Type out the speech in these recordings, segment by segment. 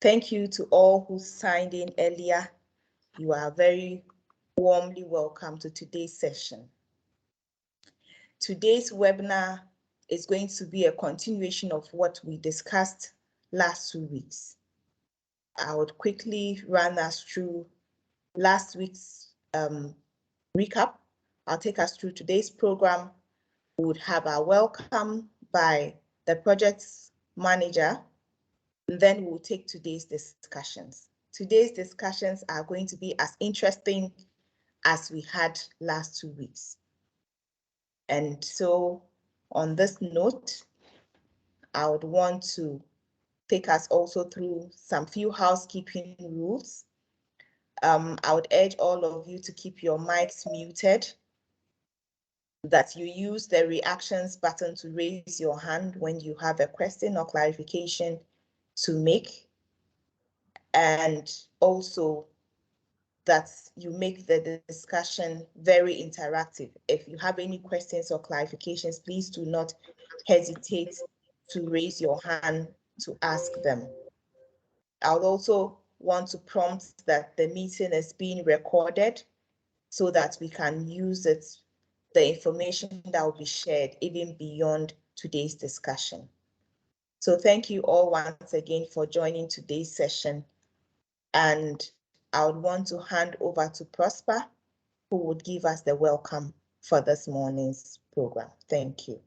Thank you to all who signed in earlier. You are very warmly welcome to today's session. Today's webinar is going to be a continuation of what we discussed last 2 weeks. I would quickly run us through last week's recap. I'll take us through today's program. We would have our welcome by the project's manager, and then we'll take today's discussions. Today's discussions are going to be as interesting as we had last 2 weeks. And so on this note, I would want to take us also through some few housekeeping rules. I would urge all of you to keep your mics muted, that you use the reactions button to raise your hand when you have a question or clarification to make, and also that you make the discussion very interactive. If you have any questions or clarifications, please do not hesitate to raise your hand to ask them. I would also want to prompt that the meeting is being recorded so that we can use it, the information that will be shared even beyond today's discussion. So thank you all once again for joining today's session. And I would want to hand over to Prosper, who would give us the welcome for this morning's program. Thank you.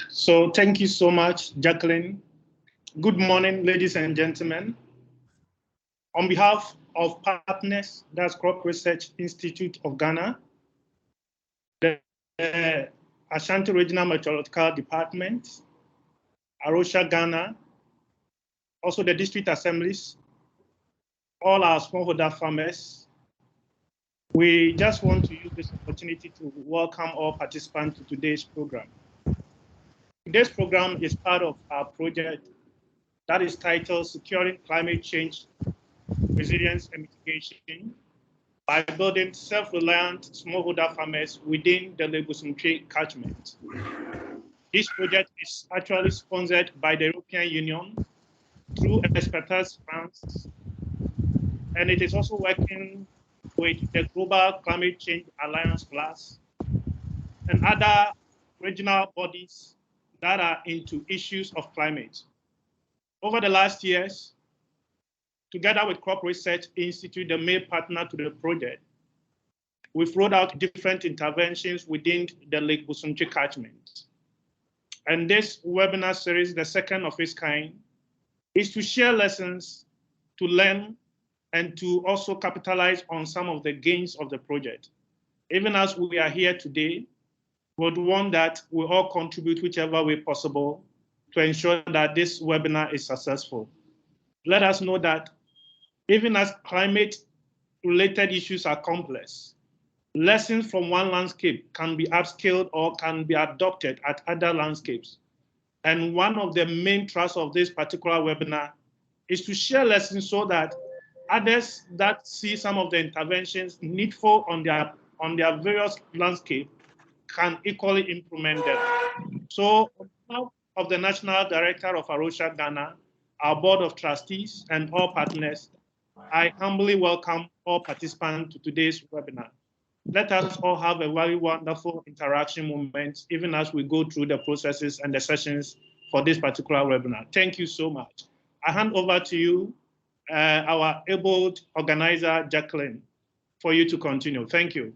So thank you so much, Jacqueline. Good morning, ladies and gentlemen. On behalf of partners, that's Crop Research Institute of Ghana, the Ashanti Regional Meteorological Department, Rocha Ghana, also the district assemblies, all our smallholder farmers, we just want to use this opportunity to welcome all participants to today's program. Today's program is part of our project that is titled Securing Climate Change Resilience and Mitigation by Building Self-reliant Smallholder Farmers within the Lake Bosumtwe catchment. This project is actually sponsored by the European Union through Expertise France, and it is also working with the Global Climate Change Alliance Plus and other regional bodies that are into issues of climate. Over the last years, together with Crop Research Institute, the main partner to the project, we've rolled out different interventions within the Lake Bosumtwe catchment. And this webinar series, the second of its kind, is to share lessons, to learn, and to also capitalize on some of the gains of the project. Even as we are here today, we would want that we all contribute whichever way possible to ensure that this webinar is successful. Let us know that even as climate-related issues are complex, lessons from one landscape can be upscaled or can be adopted at other landscapes. And one of the main thrusts of this particular webinar is to share lessons so that others that see some of the interventions needful on their various landscapes can equally implement them. So on behalf of the National Director of Rocha Ghana, our Board of Trustees, and all partners, I humbly welcome all participants to today's webinar. Let us all have a very wonderful interaction moment, even as we go through the processes and the sessions for this particular webinar. Thank you so much. I hand over to you, our able organizer, Jacqueline, for you to continue. Thank you.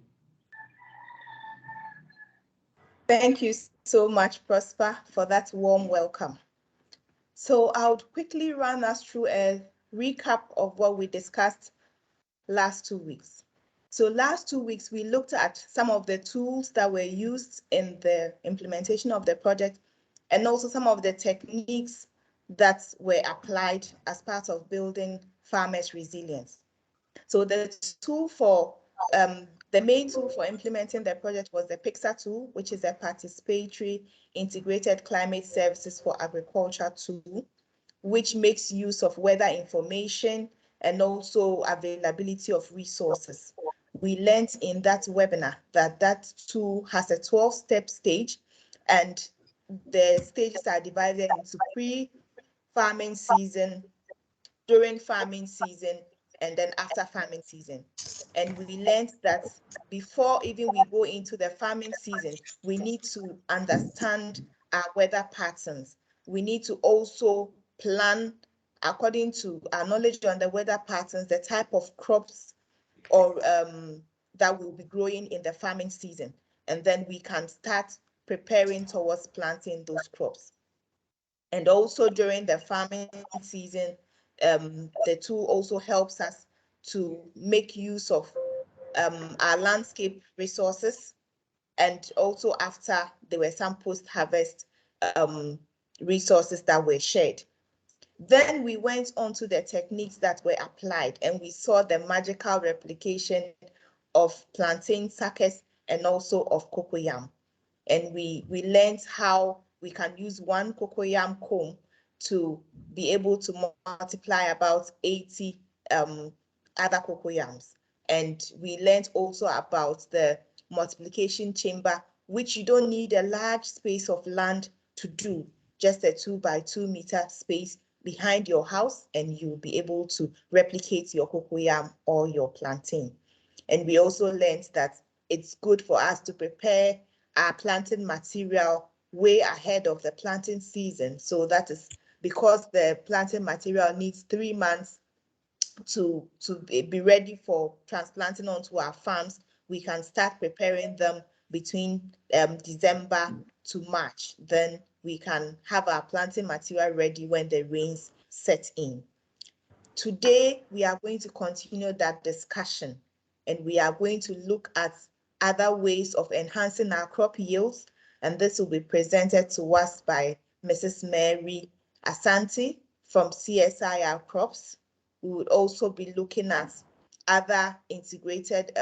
Thank you so much, Prosper, for that warm welcome. So I would quickly run us through a recap of what we discussed last 2 weeks. So last 2 weeks, we looked at some of the tools that were used in the implementation of the project, and also some of the techniques that were applied as part of building farmers' resilience. So the tool for the main tool for implementing the project was the PICSA tool, which is a participatory integrated climate services for agriculture tool, which makes use of weather information and also availability of resources we learned in that webinar that that tool has a 12-step stage, and the stages are divided into pre-farming season, during farming season, and then after farming season. And we learned that before even we go into the farming season, we need to understand our weather patterns. We need to also plan according to our knowledge on the weather patterns, the type of crops or that will be growing in the farming season. And then we can start preparing towards planting those crops. And also during the farming season, the tool also helps us to make use of our landscape resources. And also after there were some post-harvest resources that were shared. Then we went on to the techniques that were applied, and we saw the magical replication of plantain suckers and also of cocoyam. And we learned how we can use one cocoyam comb to be able to multiply about 80 other cocoyams. And we learned also about the multiplication chamber, which you don't need a large space of land to do, just a 2 by 2 meter space behind your house, and you'll be able to replicate your cocoyam or your plantain. And we also learned that it's good for us to prepare our planting material way ahead of the planting season. So that is because the planting material needs 3 months to be ready for transplanting onto our farms. We can start preparing them between December to March. Then we can have our planting material ready when the rains set in. Today, we are going to continue that discussion, and we are going to look at other ways of enhancing our crop yields, and this will be presented to us by Mrs. Mary Asante from CSIR Crops. We would also be looking at other integrated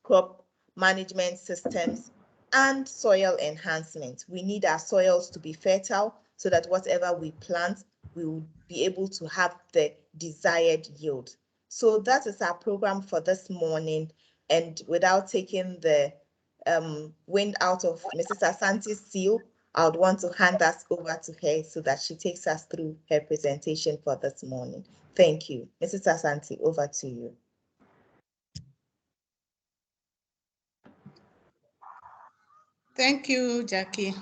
crop management systems and soil enhancement. We need our soils to be fertile so that whatever we plant, we will be able to have the desired yield. So that is our program for this morning. And without taking the wind out of Mrs. Asante's seal, I would want to hand us over to her so that she takes us through her presentation for this morning. Thank you. Mrs. Asante, over to you. Thank you, Jackie.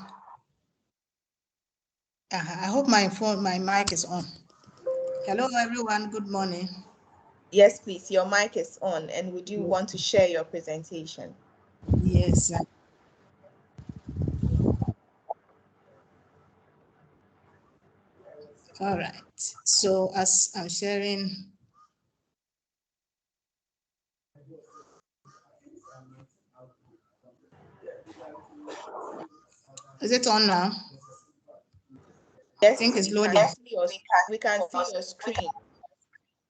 I hope my mic is on. Hello, everyone. Good morning. Yes, please. Your mic is on. And would you want to share your presentation? Yes. All right. So as I'm sharing, is it on now? Yes, I think it's loading. We can see your screen.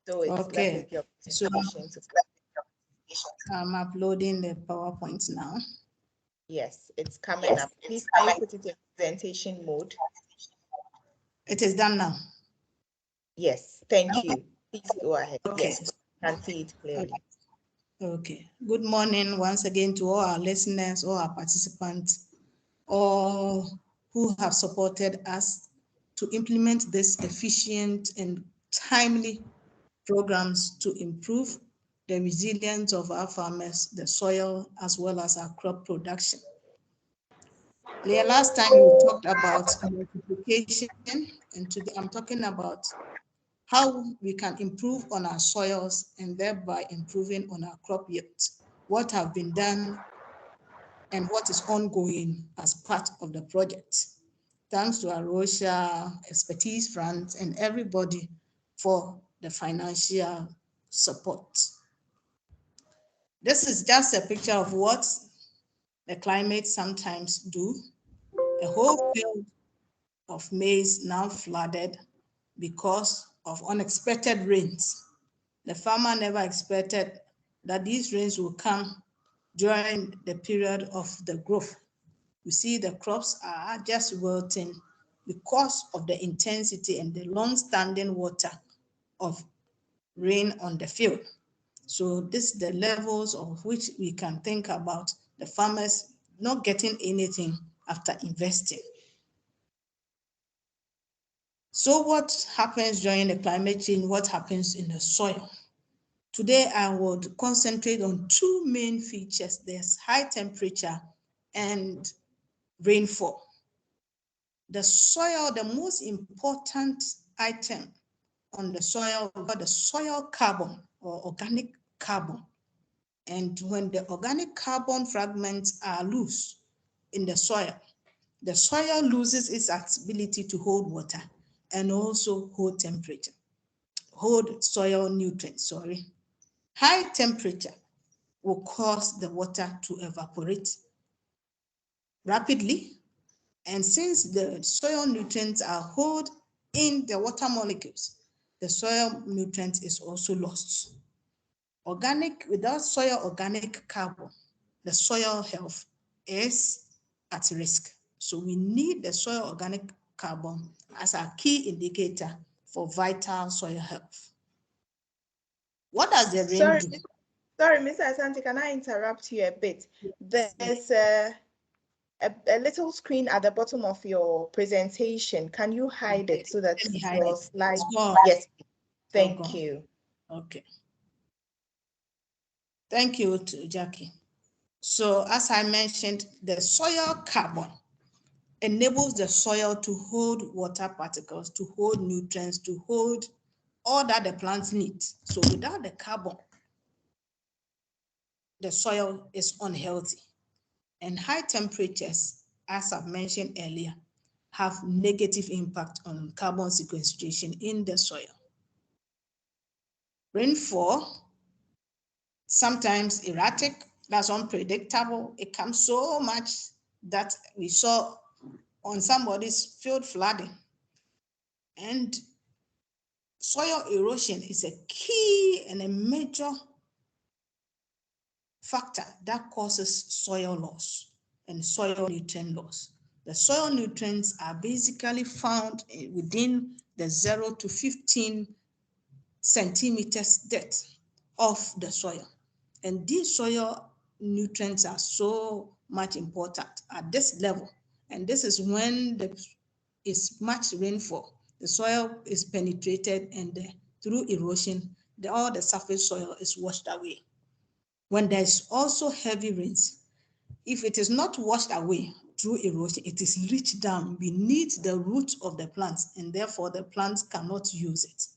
So it's okay. So to I'm uploading the PowerPoint now. Yes, it's coming up. Please, can you put it in presentation mode? It is done now. Yes, thank you. Please go ahead. Okay. Yes, I can see it clearly. Okay. Good morning once again to all our listeners, all our participants, all who have supported us to implement this efficient and timely programs to improve the resilience of our farmers, the soil, as well as our crop production. Last time we talked about multiplication, and today I'm talking about how we can improve on our soils and thereby improving on our crop yields, what have been done and what is ongoing as part of the project. Thanks to our Rocha expertise front and everybody for the financial support. This is just a picture of what the climate sometimes do. A whole field of maize now flooded because of unexpected rains. The farmer never expected that these rains will come during the period of the growth. You see the crops are just wilting because of the intensity and the long-standing water of rain on the field. So this is the levels of which we can think about the farmers not getting anything after investing. So what happens during the climate change? What happens in the soil? Today, I would concentrate on two main features. There's high temperature and rainfall. The soil, the most important item on the soil, we got the soil carbon or organic carbon. And when the organic carbon fragments are loose in the soil loses its ability to hold water and also hold temperature, hold soil nutrients, sorry. High temperature will cause the water to evaporate rapidly. And since the soil nutrients are held in the water molecules, the soil nutrient is also lost. Without soil organic carbon, the soil health is at risk. So we need the soil organic carbon as a key indicator for vital soil health. What does the rain do? Sorry, Mr. Asante, can I interrupt you a bit? There's a little screen at the bottom of your presentation. Can you hide it so that your slide? Yes, thank you. Okay. Thank you, Jackie. So as I mentioned, the soil carbon enables the soil to hold water particles, to hold nutrients, to hold all that the plants need. So without the carbon, the soil is unhealthy. And high temperatures, as I've mentioned earlier, have negative impact on carbon sequestration in the soil. Rainfall, sometimes erratic, that's unpredictable. It comes so much that we saw on somebody's field flooding. And soil erosion is a key and a major factor that causes soil loss and soil nutrient loss. The soil nutrients are basically found within the 0 to 15 centimeters depth of the soil. And these soil nutrients are so much important at this level. And this is when there is much rainfall. The soil is penetrated and through erosion, all the surface soil is washed away. When there's also heavy rains, if it is not washed away through erosion, it is reached down beneath the roots of the plants, and therefore the plants cannot use it.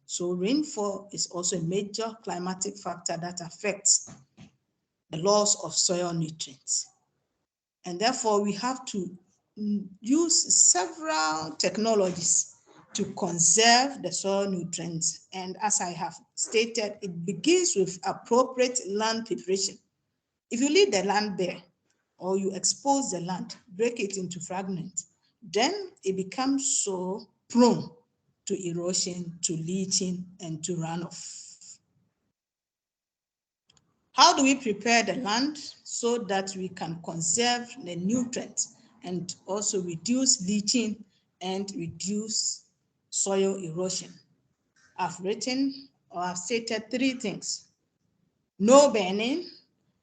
So rainfall is also a major climatic factor that affects the loss of soil nutrients. And therefore we have to use several technologies to conserve the soil nutrients. And as I have stated, it begins with appropriate land preparation. If you leave the land bare or you expose the land, break it into fragments, then it becomes so prone to erosion, to leaching, and to runoff. How do we prepare the land so that we can conserve the nutrients and also reduce leaching and reduce soil erosion? I've stated three things: no burning,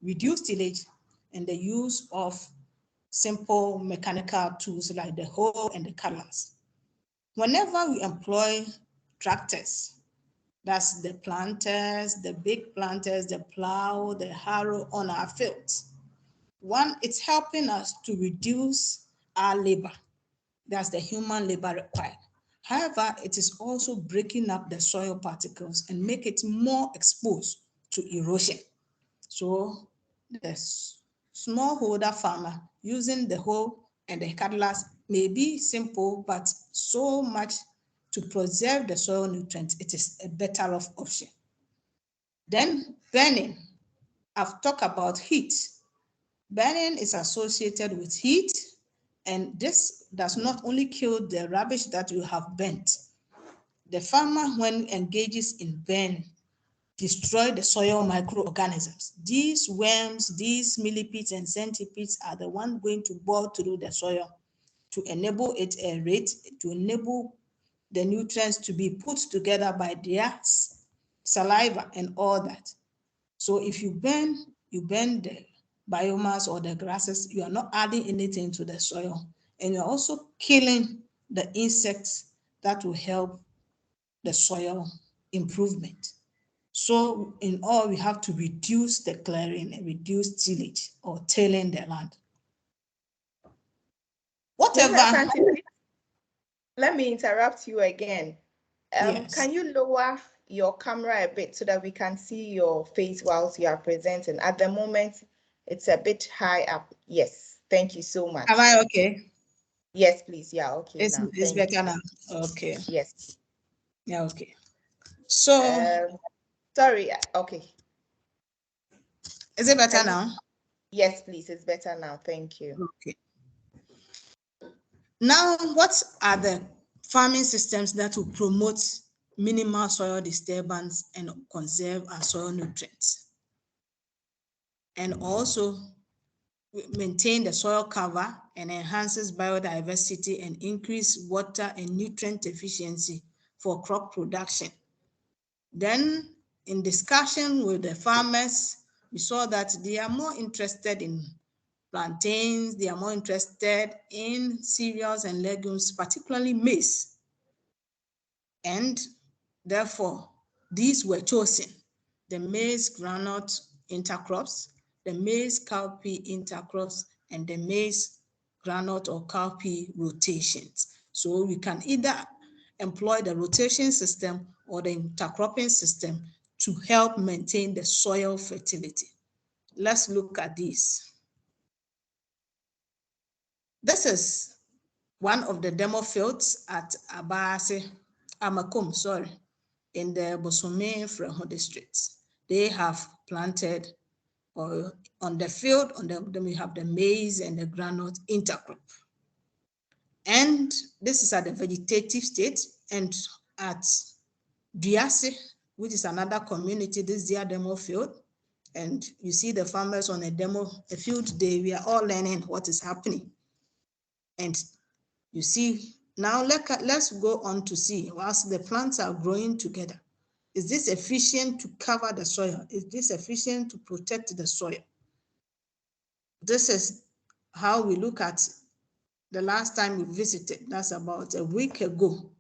reduce tillage, and the use of simple mechanical tools like the hoe and the cutlass. Whenever we employ tractors, that's the planters, the big planters, the plow, the harrow on our fields, one, it's helping us to reduce our labor. That's the human labor required. However, it is also breaking up the soil particles and make it more exposed to erosion. So the smallholder farmer using the hoe and the cutlass may be simple, but so much to preserve the soil nutrients, it is a better off option. Then burning. I've talked about heat. Burning is associated with heat, and this does not only kill the rubbish that you have burnt. The farmer, when engages in burn, destroy the soil microorganisms. These worms, these millipedes and centipedes are the ones going to bore through the soil to enable it aerate, to enable the nutrients to be put together by their saliva and all that. So if you burn the biomass or the grasses, you are not adding anything to the soil, and you're also killing the insects that will help the soil improvement. So in all, we have to reduce the clearing and reduce tillage or tilling the land. Whatever. Let me interrupt you again. Yes. Can you lower your camera a bit so that we can see your face whilst you are presenting? At the moment, it's a bit high up. Yes, thank you so much. Am I okay? Yes, please. Yeah, okay. It's better now. Okay. Yes. Yeah, okay. So sorry, okay. Is it better now? Yes, please. It's better now. Thank you. Okay. Now, what are the farming systems that will promote minimal soil disturbance and conserve our soil nutrients? And also maintain the soil cover and enhances biodiversity and increase water and nutrient efficiency for crop production. Then in discussion with the farmers, we saw that they are more interested in plantains, they are more interested in cereals and legumes, particularly maize. And therefore, these were chosen: the maize groundnut intercrops, the maize cowpea intercrops, and the maize groundnut or cowpea rotations. So we can either employ the rotation system or the intercropping system to help maintain the soil fertility. Let's look at these. This is one of the demo fields at Amakom, in the Bosumtwe district. They have planted on the field, then we have the maize and the groundnut intercrop. And this is at the vegetative state. And at Diase, which is another community, this is their demo field. And you see the farmers on a field day, we are all learning what is happening. And you see, now let's go on to see, whilst the plants are growing together, is this efficient to cover the soil? Is this efficient to protect the soil? This is how we look at the last time we visited. That's about a week ago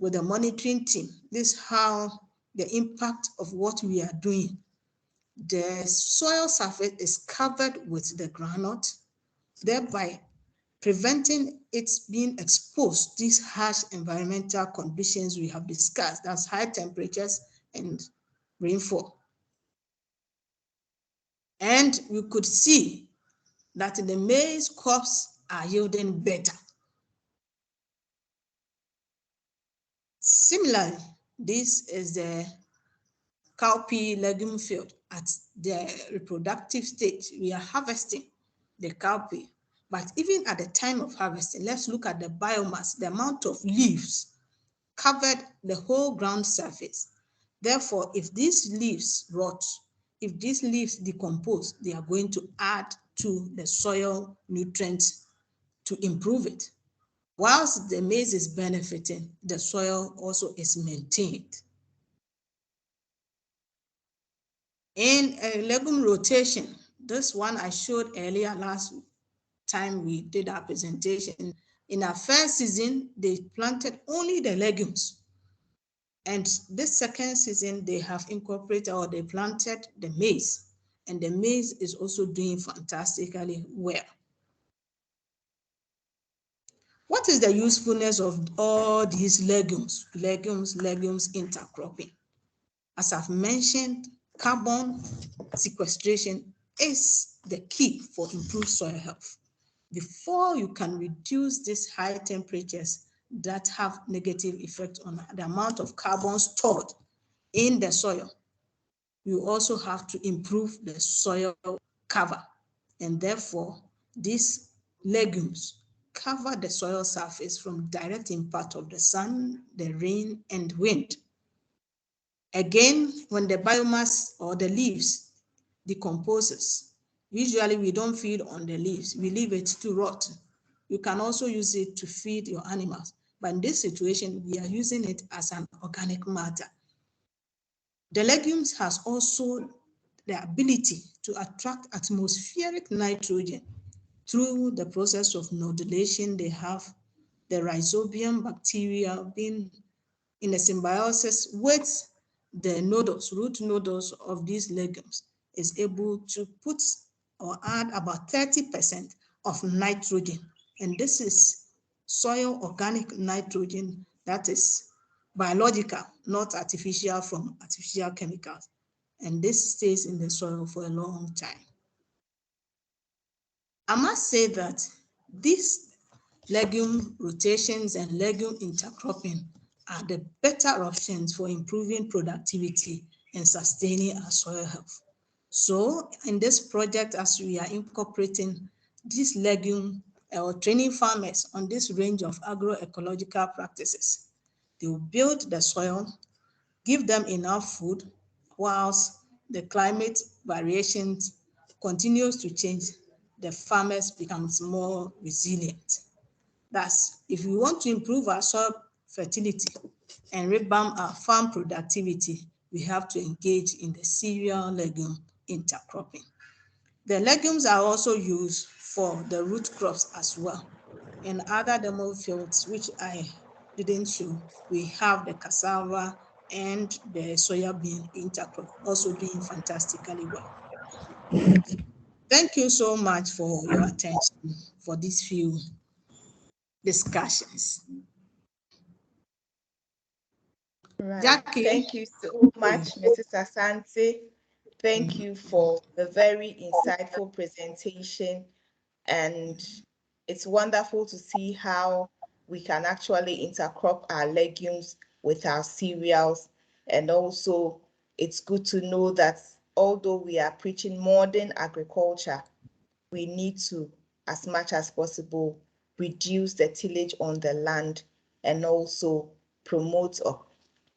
with the monitoring team. This is how the impact of what we are doing. The soil surface is covered with the groundnut, thereby preventing it being exposed to these harsh environmental conditions we have discussed. That's high temperatures and rainfall. And we could see that the maize crops are yielding better. Similarly, this is the cowpea legume field. At the reproductive stage, we are harvesting the cowpea. But even at the time of harvesting, let's look at the biomass, the amount of leaves covered the whole ground surface. Therefore, if these leaves rot, if these leaves decompose, they are going to add to the soil nutrients to improve it. Whilst the maize is benefiting, the soil also is maintained. In a legume rotation, this one I showed earlier last time we did our presentation. In our first season, they planted only the legumes. And this second season, they have incorporated or they planted the maize. And the maize is also doing fantastically well. What is the usefulness of all these legumes intercropping? As I've mentioned, carbon sequestration is the key for improved soil health. Before you can reduce these high temperatures that have negative effect on the amount of carbon stored in the soil, you also have to improve the soil cover. And therefore, these legumes cover the soil surface from direct impact of the sun, the rain, and wind. Again, when the biomass or the leaves decomposes, usually we don't feed on the leaves, we leave it to rot. You can also use it to feed your animals. But in this situation, we are using it as an organic matter. The legumes has also the ability to attract atmospheric nitrogen through the process of nodulation. They have the rhizobium bacteria being in a symbiosis with the nodules, root nodules of these legumes, is able to put or add about 30% of nitrogen. And this is soil organic nitrogen that is biological, not artificial from artificial chemicals. And this stays in the soil for a long time. I must say that these legume rotations and legume intercropping are the better options for improving productivity and sustaining our soil health. So in this project, as we are incorporating this legume or training farmers on this range of agroecological practices, they will build the soil, give them enough food, whilst the climate variations continues to change, the farmers becomes more resilient. Thus, if we want to improve our soil fertility and revamp our farm productivity, we have to engage in the cereal legume intercropping. The legumes are also used for the root crops as well. In other demo fields, which I didn't show, we have the cassava and the soybean intercrop also doing fantastically well. Thank you so much for your attention for these few discussions. Right. Jackie. Thank you so much, Mrs. Asante. Thank you for the very insightful presentation. And it's wonderful to see how we can actually intercrop our legumes with our cereals. And also, it's good to know that although we are preaching modern agriculture, we need to, as much as possible, reduce the tillage on the land and also promote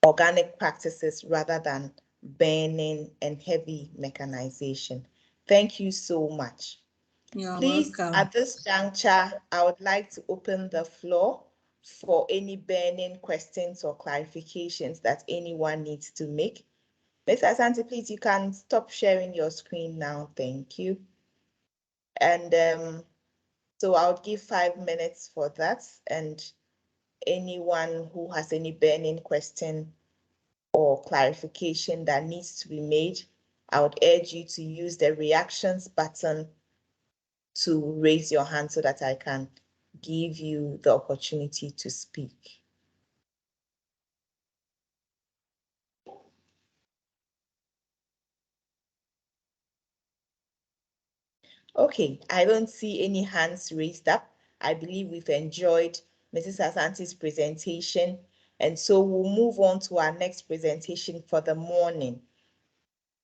organic practices rather than burning and heavy mechanization. Thank you so much. Please, welcome. at this juncture, I would like to open the floor for any burning questions or clarifications that anyone needs to make. Ms. Asante, please, you can stop sharing your screen now. Thank you. And so I'll give 5 minutes for that. And anyone who has any burning question or clarification that needs to be made, I would urge you to use the reactions button to raise your hand so that I can give you the opportunity to speak. Okay, I don't see any hands raised up. I believe we've enjoyed Mrs. Asante's presentation, and so we'll move on to our next presentation for the morning.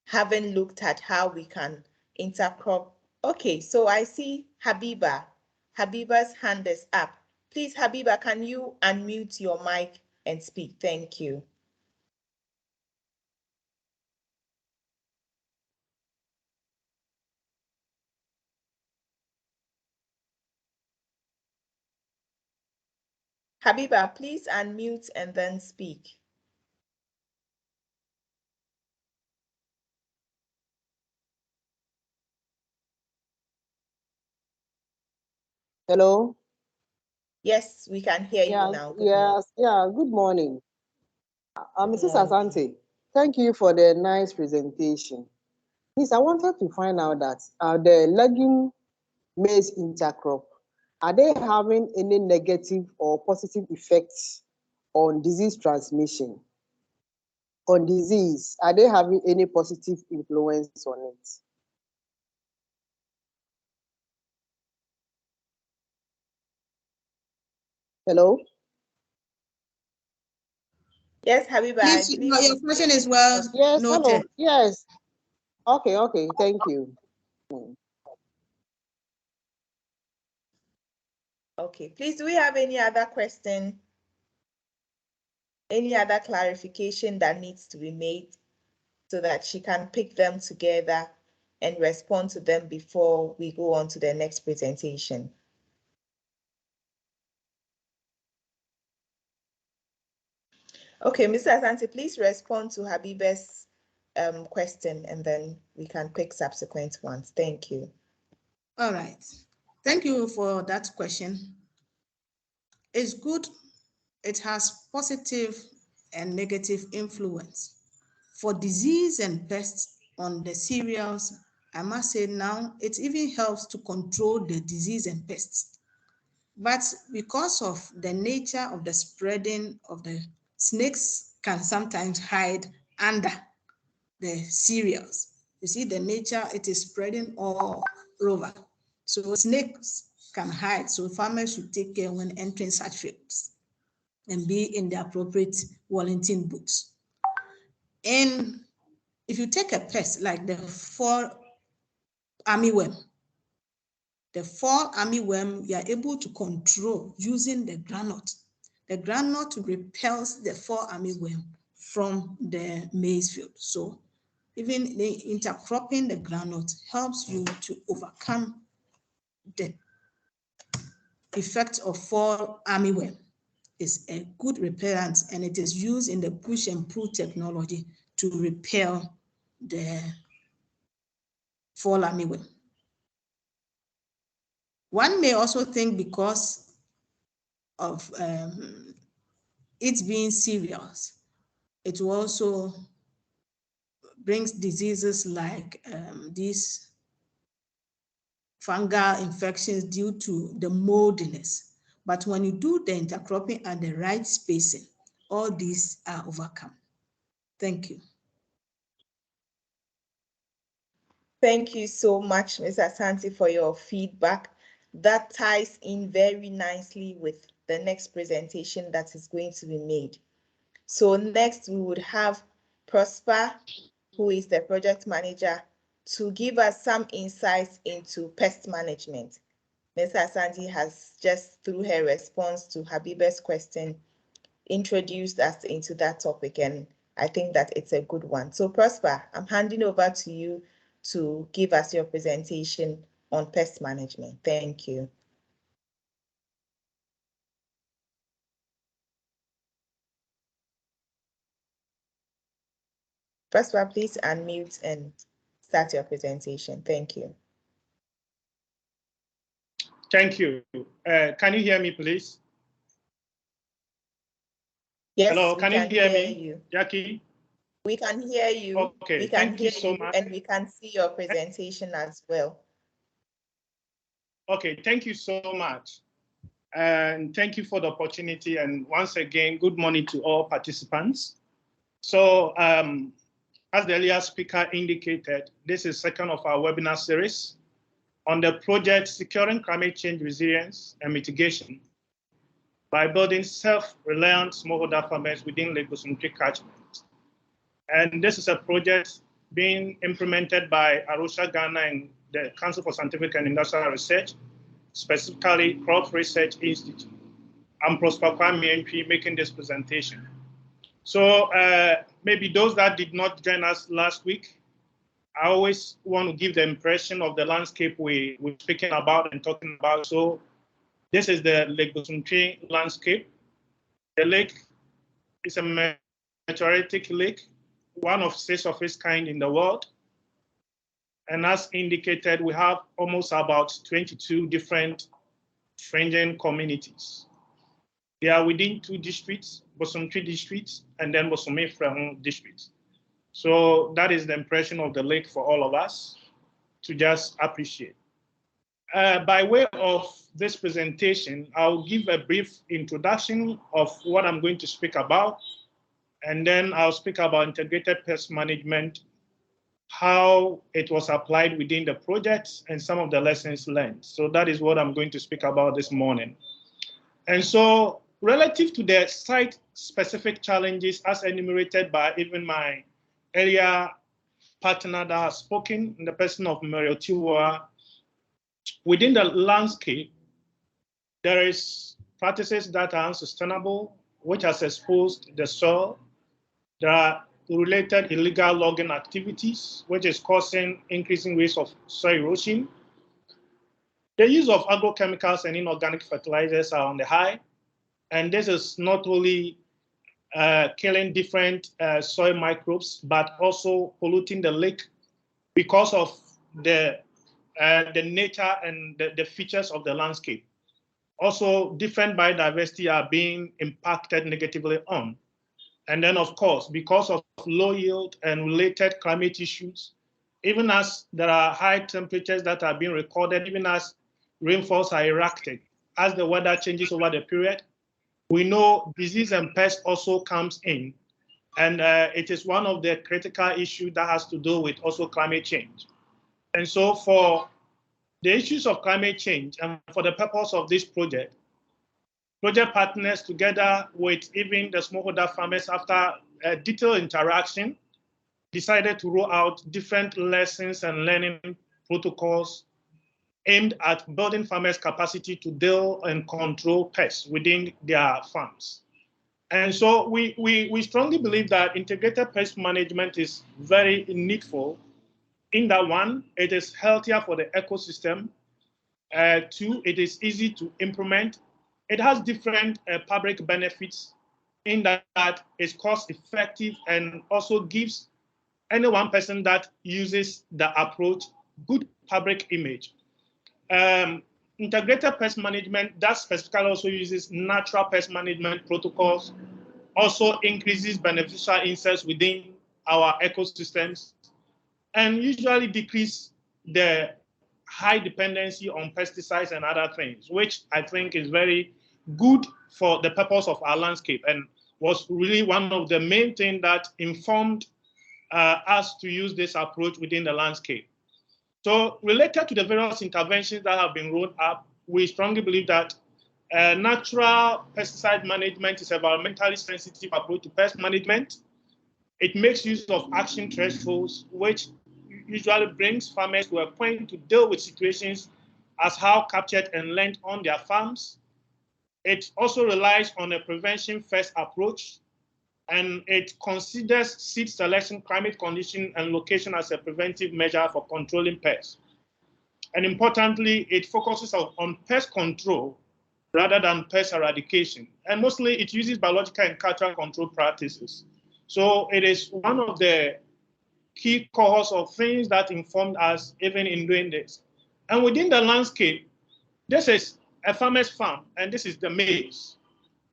Having looked at how we can intercrop. Okay, so I see Habiba. Habiba's hand is up. Please, Habiba, can you unmute your mic and speak? Thank you. Habiba, please unmute and then speak. Hello. Yes, we can hear you now. Good morning. Good morning. Mrs. Morning. Asante, thank you for the nice presentation. Please, I wanted to find out that the legume maize intercrop, are they having any negative or positive effects on disease transmission? On disease, are they having any positive influence on it? Hello? Yes, Habiba, Please, I believe your question is well Yes, noted. hello. Yes. Okay, thank you. Okay, please, do we have any other question? Any other clarification that needs to be made so that she can pick them together and respond to them before we go on to the next presentation? Okay, Mr. Asante, please respond to Habiba's question, and then we can pick subsequent ones. Thank you. All right. Thank you for that question. It's good. It has positive and negative influence. For disease and pests on the cereals, I must say now, it even helps to control the disease and pests. But because of the nature of the spreading of the snakes can sometimes hide under the cereals. You see the nature, it is spreading all over. So snakes can hide. So farmers should take care when entering such fields and be in the appropriate Wellington boots. And if you take a pest like the fall armyworm, you are able to control using the granite. The granite repels the fall armyworm from the maize field. So even the intercropping the granite helps you to overcome the effect of fall armyworm. Is a good repellent, and it is used in the push and pull technology to repel the fall armyworm. One may also think because of it being cereals, it will also brings diseases like these fungal infections due to the moldiness. But when you do the intercropping at the right spacing, all these are overcome. Thank you. Thank you so much, Ms. Asante, for your feedback. That ties in very nicely with the next presentation that is going to be made. So next we would have Prosper, who is the project manager, to give us some insights into pest management. Ms. Asante has just, through her response to Habiba's question, introduced us into that topic, and I think that it's a good one. So Prosper, I'm handing over to you to give us your presentation on pest management. Thank you. Prosper, please unmute and start your presentation. Thank you. Thank you. Can you hear me, please? Yes, hello, can you hear me, you. Jackie? We can hear you. Okay, we can thank you so much. And we can see your presentation as well. Okay, thank you so much. And thank you for the opportunity. And once again, good morning to all participants. So as the earlier speaker indicated, this is second of our webinar series on the project Securing Climate Change Resilience and Mitigation by building self-reliant smallholder farmers within Lake Bosumtwe catchment. And this is a project being implemented by Rocha Ghana and the Council for Scientific and Industrial Research, specifically Crop Research Institute. I'm Prosper Kwame making this presentation. So maybe those that did not join us last week, I always want to give the impression of the landscape we're speaking about and talking about. So this is the Lake Bosumtwe landscape. The lake is a meteoritic lake, one of 6 of its kind in the world. And as indicated, we have almost about 22 different fringing communities. They are within 2 districts, Bosumtwe district and then Bosumtwe district. So that is the impression of the lake for all of us to just appreciate. By way of this presentation, I'll give a brief introduction of what I'm going to speak about, and then I'll speak about integrated pest management, how it was applied within the project, and some of the lessons learned. So that is what I'm going to speak about this morning. And so relative to the site-specific challenges as enumerated by even my earlier partner that has spoken in the person of Mario Tiwa, within the landscape, there is practices that are unsustainable, which has exposed the soil. There are related illegal logging activities, which is causing increasing rates of soil erosion. The use of agrochemicals and inorganic fertilizers are on the high, and this is not only killing different soil microbes, but also polluting the lake because of the nature and the features of the landscape. Also, different biodiversity are being impacted negatively on. And then, of course, because of low yield and related climate issues, even as there are high temperatures that are being recorded, even as rainfalls are erratic, as the weather changes over the period, we know disease and pest also comes in. And it is one of the critical issues that has to do with also climate change. And so for the issues of climate change and for the purpose of this project partners together with even the smallholder farmers, after a detailed interaction, decided to roll out different lessons and learning protocols aimed at building farmers' capacity to deal and control pests within their farms. And so we strongly believe that integrated pest management is very needful. In that one, it is healthier for the ecosystem. Two, it is easy to implement. It has different public benefits in that it's cost effective and also gives any one person that uses the approach good public image. Integrated pest management that specifically also uses natural pest management protocols, also increases beneficial insects within our ecosystems, and usually decrease the high dependency on pesticides and other things, which I think is very good for the purpose of our landscape and was really one of the main things that informed us to use this approach within the landscape. So related to the various interventions that have been rolled up, we strongly believe that natural pesticide management is an environmentally sensitive approach to pest management. It makes use of action thresholds, which usually brings farmers to a point to deal with situations as how captured and learned on their farms. It also relies on a prevention-first approach, and it considers seed selection, climate condition, and location as a preventive measure for controlling pests. And importantly, it focuses on pest control rather than pest eradication. And mostly it uses biological and cultural control practices. So it is one of the key cohorts of things that informed us even in doing this. And within the landscape, this is a farmer's farm, and this is the maize.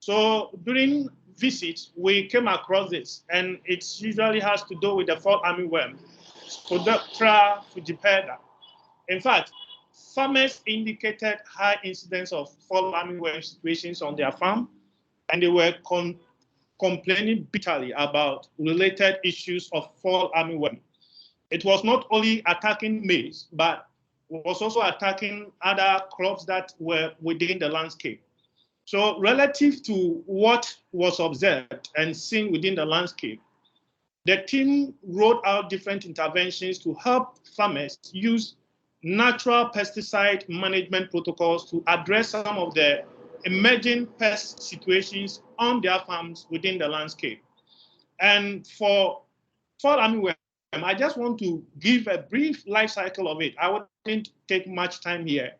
So during visits, we came across this, and it usually has to do with the fall armyworm, Spodoptera fugipeda. In fact, farmers indicated high incidence of fall armyworm situations on their farm, and they were complaining bitterly about related issues of fall armyworm. It was not only attacking maize, but was also attacking other crops that were within the landscape. So relative to what was observed and seen within the landscape, the team rolled out different interventions to help farmers use natural pesticide management protocols to address some of the emerging pest situations on their farms within the landscape. And for fall armyworm, I just want to give a brief life cycle of it. I wouldn't take much time here.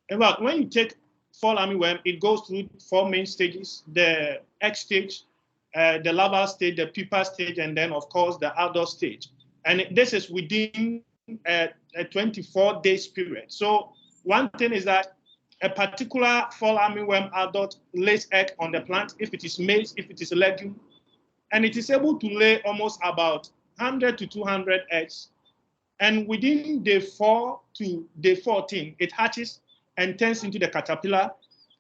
In fact, when you take fall armyworm, it goes through 4 main stages: the egg stage, the larval stage, the pupa stage, and then, of course, the adult stage. And this is within a 24 days period. So one thing is that a particular fall armyworm adult lays egg on the plant, if it is maize, if it is a legume, and it is able to lay almost about 100 to 200 eggs. And within day 4 to day 14, it hatches and turns into the caterpillar.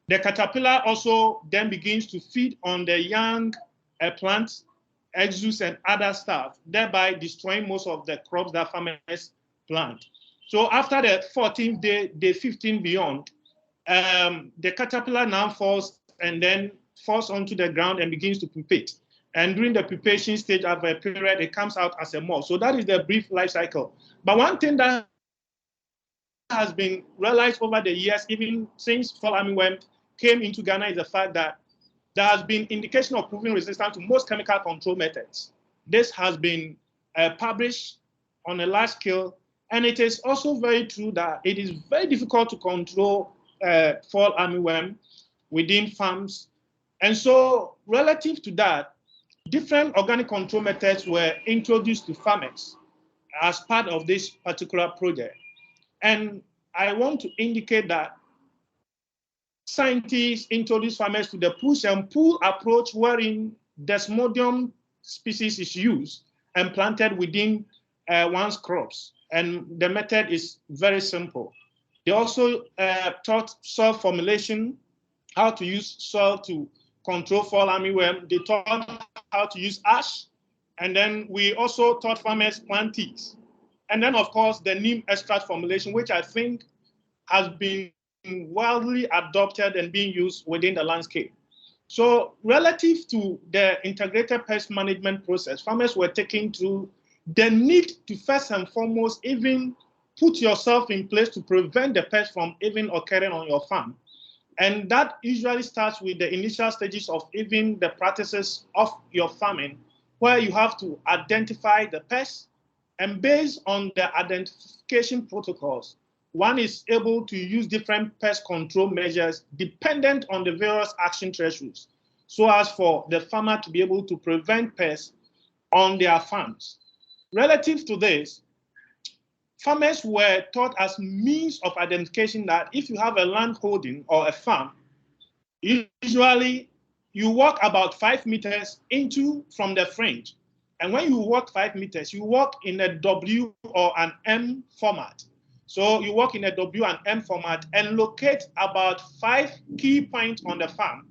The caterpillar also then begins to feed on the young plants, exudes, and other stuff, thereby destroying most of the crops that farmers plant. So after the 14th day, day 15 beyond, the caterpillar now falls and then falls onto the ground and begins to pupate. And during the pupation stage of a period, it comes out as a moth. So that is the brief life cycle. But one thing that has been realized over the years, even since fall armyworm came into Ghana, is the fact that there has been indication of proven resistance to most chemical control methods. This has been published on a large scale, and it is also very true that it is very difficult to control fall armyworm within farms. And so relative to that, different organic control methods were introduced to farmers as part of this particular project. And I want to indicate that scientists introduced farmers to the push and pull approach, wherein Desmodium species is used and planted within one's crops. And the method is very simple. They also taught soil formulation, how to use soil to control fall armyworm. They taught how to use ash. And then we also taught farmers plant teas. And then, of course, the neem extract formulation, which I think has been widely adopted and being used within the landscape. So relative to the integrated pest management process, farmers were taken through the need to first and foremost even put yourself in place to prevent the pest from even occurring on your farm. And that usually starts with the initial stages of even the practices of your farming, where you have to identify the pests, and based on the identification protocols, one is able to use different pest control measures dependent on the various action thresholds, so as for the farmer to be able to prevent pests on their farms. Relative to this, farmers were taught as means of identification that if you have a land holding or a farm, usually you walk about 5 meters from the fringe. And when you walk 5 meters, you walk in a W or an M format. So you walk in a W and M format and locate about 5 key points on the farm.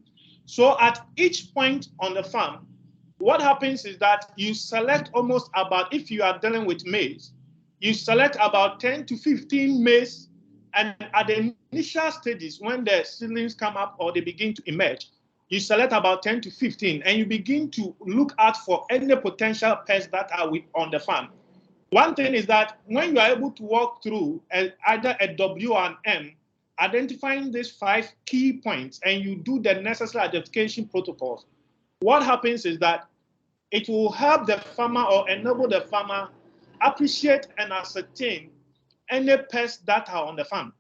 So at each point on the farm, what happens is that you select almost about, if you are dealing with maize, you select about 10 to 15 maize, and at the initial stages, when the seedlings come up or they begin to emerge, you select about 10 to 15, and you begin to look out for any potential pests that are on the farm. One thing is that when you are able to walk through either a W or an M, identifying these 5 key points, and you do the necessary identification protocols, what happens is that it will help the farmer or enable the farmer appreciate and ascertain any pests that are on the farm.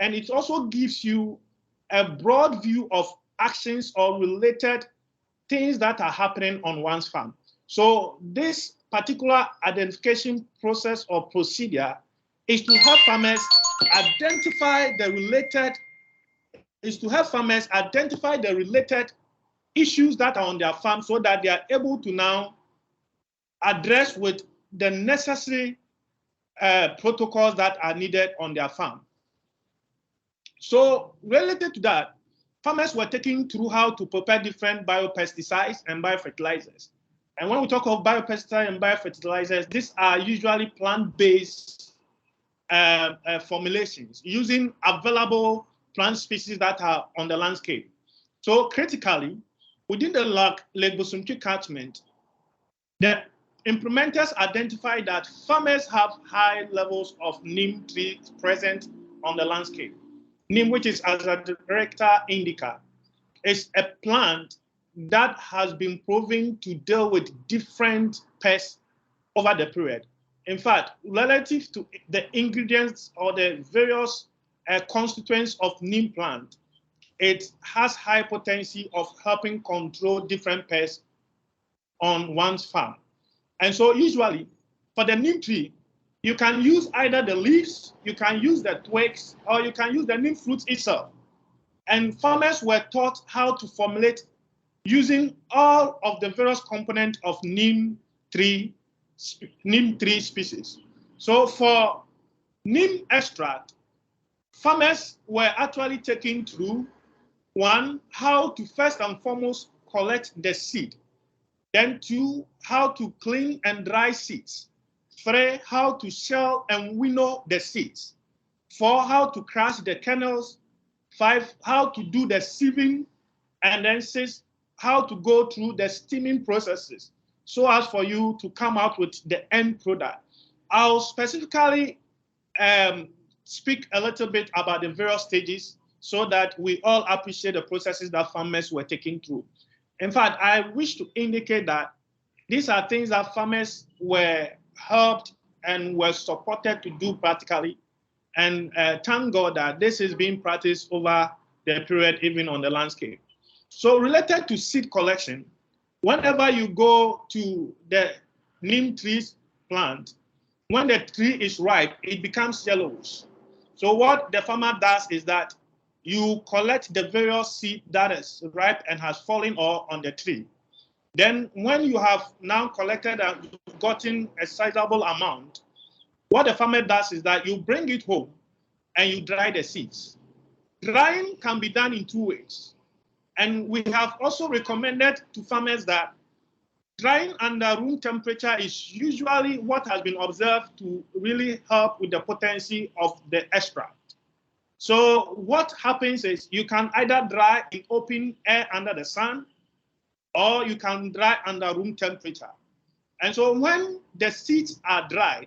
And it also gives you a broad view of actions or related things that are happening on one's farm. So this particular identification process or procedure is to help farmers identify the related issues that are on their farm, so that they are able to now address with the necessary protocols that are needed on their farm. So related to that, farmers were taken through how to prepare different biopesticides and biofertilizers. And when we talk of biopesticides and biofertilizers, these are usually plant-based formulations using available plant species that are on the landscape. So critically, within the Lake Bosumtwe catchment, the implementers identified that farmers have high levels of neem trees present on the landscape. Neem, which is, as a director indica, is a plant that has been proven to deal with different pests over the period. In fact, relative to the ingredients or the various constituents of neem plant, it has high potency of helping control different pests on one's farm. And so usually for the neem tree, you can use either the leaves, you can use the twigs, or you can use the neem fruit itself. And farmers were taught how to formulate using all of the various components of neem tree species. So for neem extract, farmers were actually taken through, one, how to first and foremost collect the seed. Then 2, how to clean and dry seeds. 3, how to shell and winnow the seeds. 4, how to crush the kernels. 5, how to do the sieving. And then 6, how to go through the steaming processes, so as for you to come out with the end product. I'll specifically speak a little bit about the various stages so that we all appreciate the processes that farmers were taking through. In fact, I wish to indicate that these are things that farmers were helped and were supported to do practically. And thank God that this is being practiced over the period, even on the landscape. So related to seed collection, Whenever you go to the neem trees plant, when the tree is ripe, it becomes yellowish. So what the farmer does is that you collect the various seed that is ripe and has fallen on the tree. Then when you have now collected and gotten a sizable amount, what the farmer does is that you bring it home and you dry the seeds. Drying can be done in 2 ways. And we have also recommended to farmers that drying under room temperature is usually what has been observed to really help with the potency of the extract. So what happens is you can either dry in open air under the sun, or you can dry under room temperature. And so when the seeds are dried,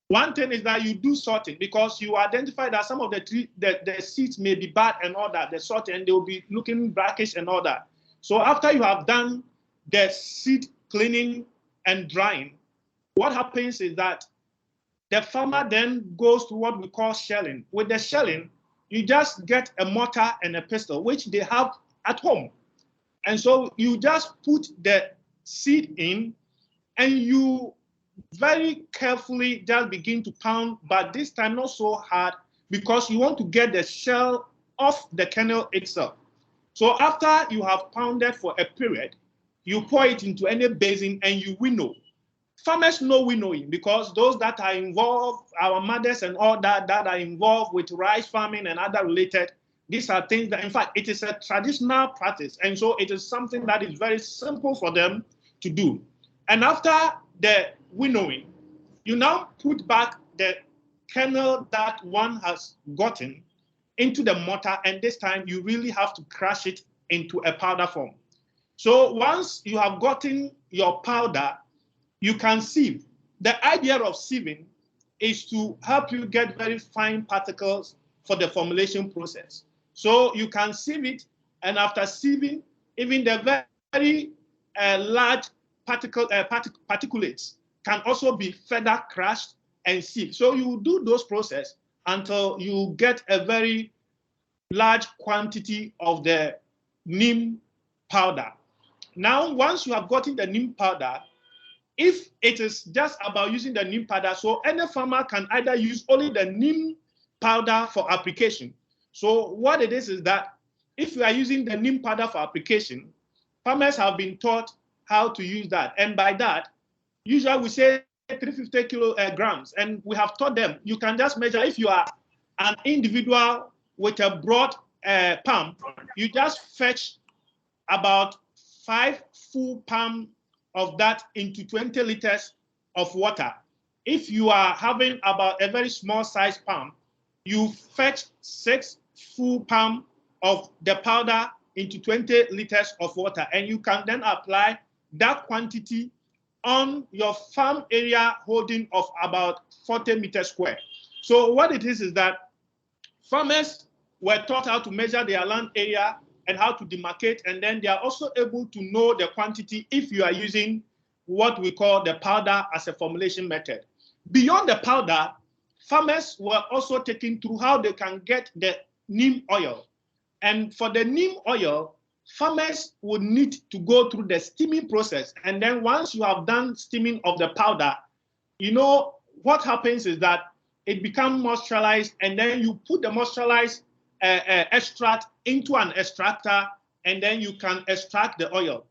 one thing is that you do sorting, because you identify that some of the seeds may be bad and all that, the sort, and they will be looking brackish and all that. So after you have done the seed cleaning and drying, what happens is that the farmer then goes to what we call shelling. With the shelling, you just get a mortar and a pestle, which they have at home. And so you just put the seed in and you very carefully just begin to pound, but this time not so hard, because you want to get the shell off the kernel itself. So after you have pounded for a period, you pour it into any basin and you winnow. Farmers know winnowing, because those that are involved, our mothers and all that are involved with rice farming and other related, these are things that, in fact, it is a traditional practice. And so it is something that is very simple for them to do. And after the winnowing, you now put back the kernel that one has gotten into the mortar, and this time you really have to crush it into a powder form. So once you have gotten your powder, you can sieve. The idea of sieving is to help you get very fine particles for the formulation process. So you can sieve it, and after sieving, even the very large particulates can also be further crushed and sieved. So you do those processes until you get a very large quantity of the neem powder. Now, once you have gotten the neem powder, if it is just about using the neem powder, so any farmer can either use only the neem powder for application. So what it is that if you are using the neem powder for application, farmers have been taught how to use that. And by that, usually we say 350 kilograms. And we have taught them, you can just measure, if you are an individual with a broad palm, you just fetch about 5 full palm of that into 20 liters of water. If you are having about a very small size palm, you fetch 6 full palm of the powder into 20 liters of water, and you can then apply that quantity on your farm area holding of about 40 meters square. So what it is that farmers were taught how to measure their land area and how to demarcate, and then they are also able to know the quantity if you are using what we call the powder as a formulation method. Beyond the powder, farmers were also taken through how they can get the neem oil. And for the neem oil, farmers would need to go through the steaming process. And then once you have done steaming of the powder, you know, what happens is that it becomes moisturized, and then you put the moisturized extract into an extractor, and then you can extract the oil.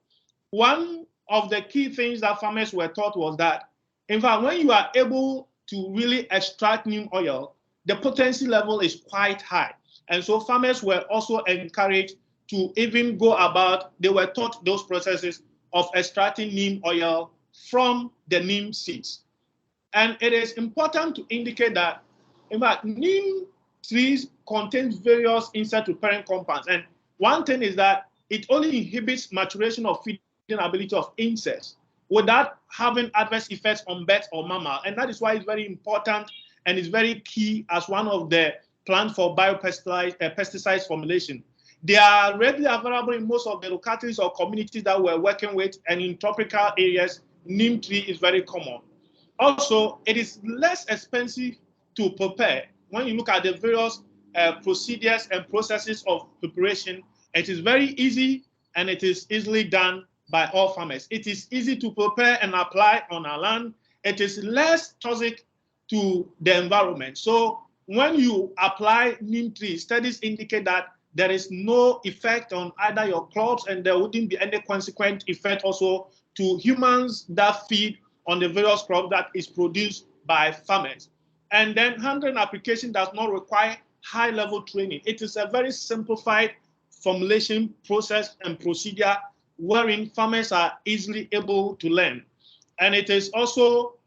One of the key things that farmers were taught was that, in fact, when you are able to really extract neem oil, the potency level is quite high. And so farmers were also encouraged to even go about, they were taught those processes of extracting neem oil from the neem seeds. And it is important to indicate that, in fact, neem trees contain various insect repellent compounds. And one thing is that it only inhibits maturation of feeding ability of insects without having adverse effects on birds or mammal. And that is why it's very important and it's very key as one of the plans for biopesticides formulation. They are readily available in most of the localities or communities that we're working with, and in tropical areas, neem tree is very common. Also, it is less expensive to prepare. When you look at the various procedures and processes of preparation, it is very easy and it is easily done by all farmers. It is easy to prepare and apply on our land. It is less toxic to the environment. So when you apply neem tree, studies indicate that there is no effect on either your crops, and there wouldn't be any consequent effect also to humans that feed on the various crops that is produced by farmers. And then handling application does not require high-level training. It is a very simplified formulation process and procedure wherein farmers are easily able to learn. And it is also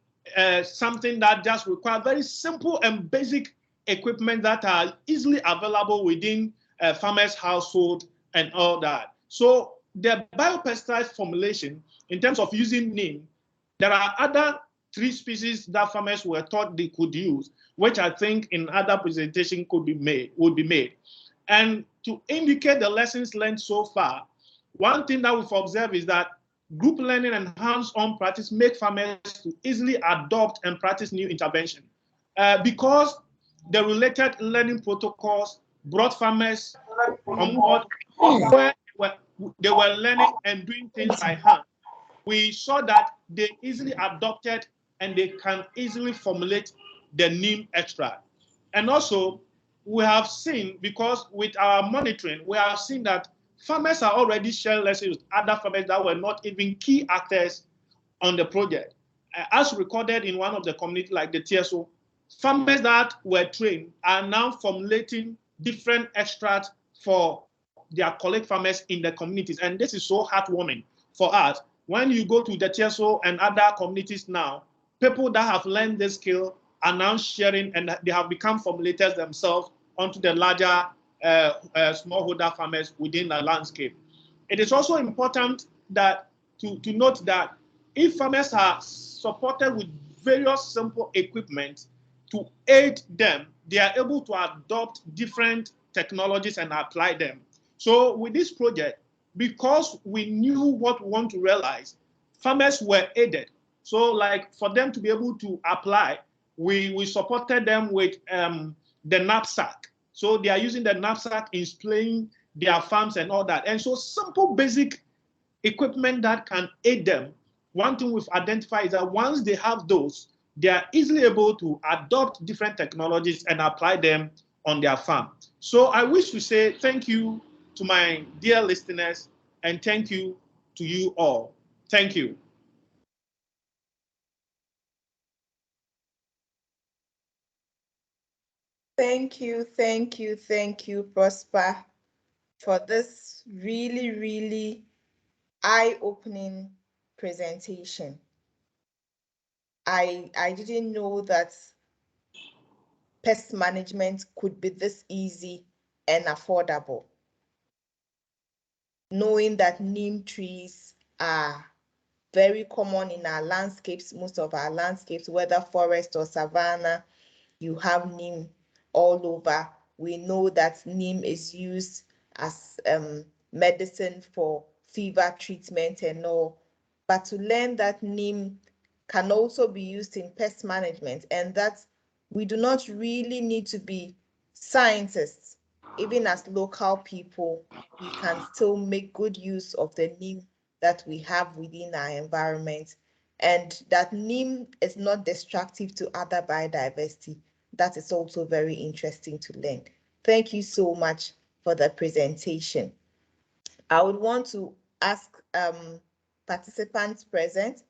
something that just requires very simple and basic equipment that are easily available within farmers' household and all that. So the biopesticide formulation, in terms of using neem, there are other 3 species that farmers were taught they could use, which I think in other presentation would be made. And to indicate the lessons learned so far, one thing that we've observed is that group learning and hands-on practice make farmers to easily adopt and practice new intervention. Because the related learning protocols brought farmers on board where they were learning and doing things by hand. We saw that they easily adopted and they can easily formulate the neem extract. And also, we have seen, because with our monitoring, we have seen that farmers are already sharing lessons with other farmers that were not even key actors on the project. As recorded in one of the communities like the TSO, farmers that were trained are now formulating different extracts for their colleague farmers in the communities. And this is so heartwarming for us. When you go to the TSO and other communities now, people that have learned this skill are now sharing, and they have become formulators themselves onto the larger smallholder farmers within the landscape. It is also important that to note that if farmers are supported with various simple equipment to aid them, they are able to adopt different technologies and apply them. So with this project, because we knew what we want to realize, farmers were aided. So like for them to be able to apply, we supported them with the knapsack. So they are using the knapsack in spraying their farms and all that. And so simple basic equipment that can aid them. One thing we've identified is that once they have those, they are easily able to adopt different technologies and apply them on their farm. So I wish to say thank you to my dear listeners and thank you to you all. Thank you. Thank you, Prosper, for this really, really eye-opening presentation. I didn't know that pest management could be this easy and affordable. Knowing that neem trees are very common in our landscapes, most of our landscapes, whether forest or savanna, you have neem all over. We know that neem is used as medicine for fever treatment and all. But to learn that neem can also be used in pest management, and that we do not really need to be scientists. Even as local people, we can still make good use of the neem that we have within our environment, and that neem is not destructive to other biodiversity. That is also very interesting to learn. Thank you so much for the presentation. I would want to ask participants present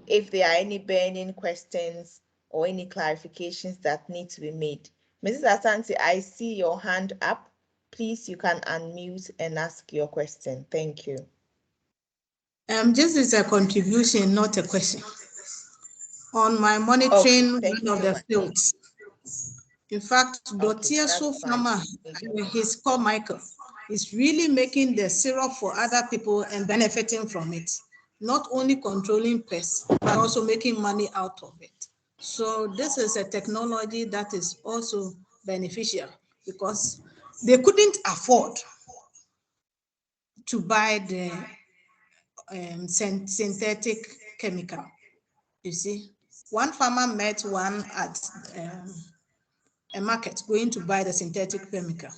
if there are any burning questions or any clarifications that need to be made. Mrs. Asante, I see your hand up. Please, you can unmute and ask your question. Thank you. This is a contribution, not a question. On my monitoring one of the fields, in fact, the TSO farmer, he's called Michael, is really making the syrup for other people and benefiting from it. Not only controlling pests, but also making money out of it. So this is a technology that is also beneficial because they couldn't afford to buy the synthetic chemical. You see, one farmer met one at a market going to buy the synthetic chemical.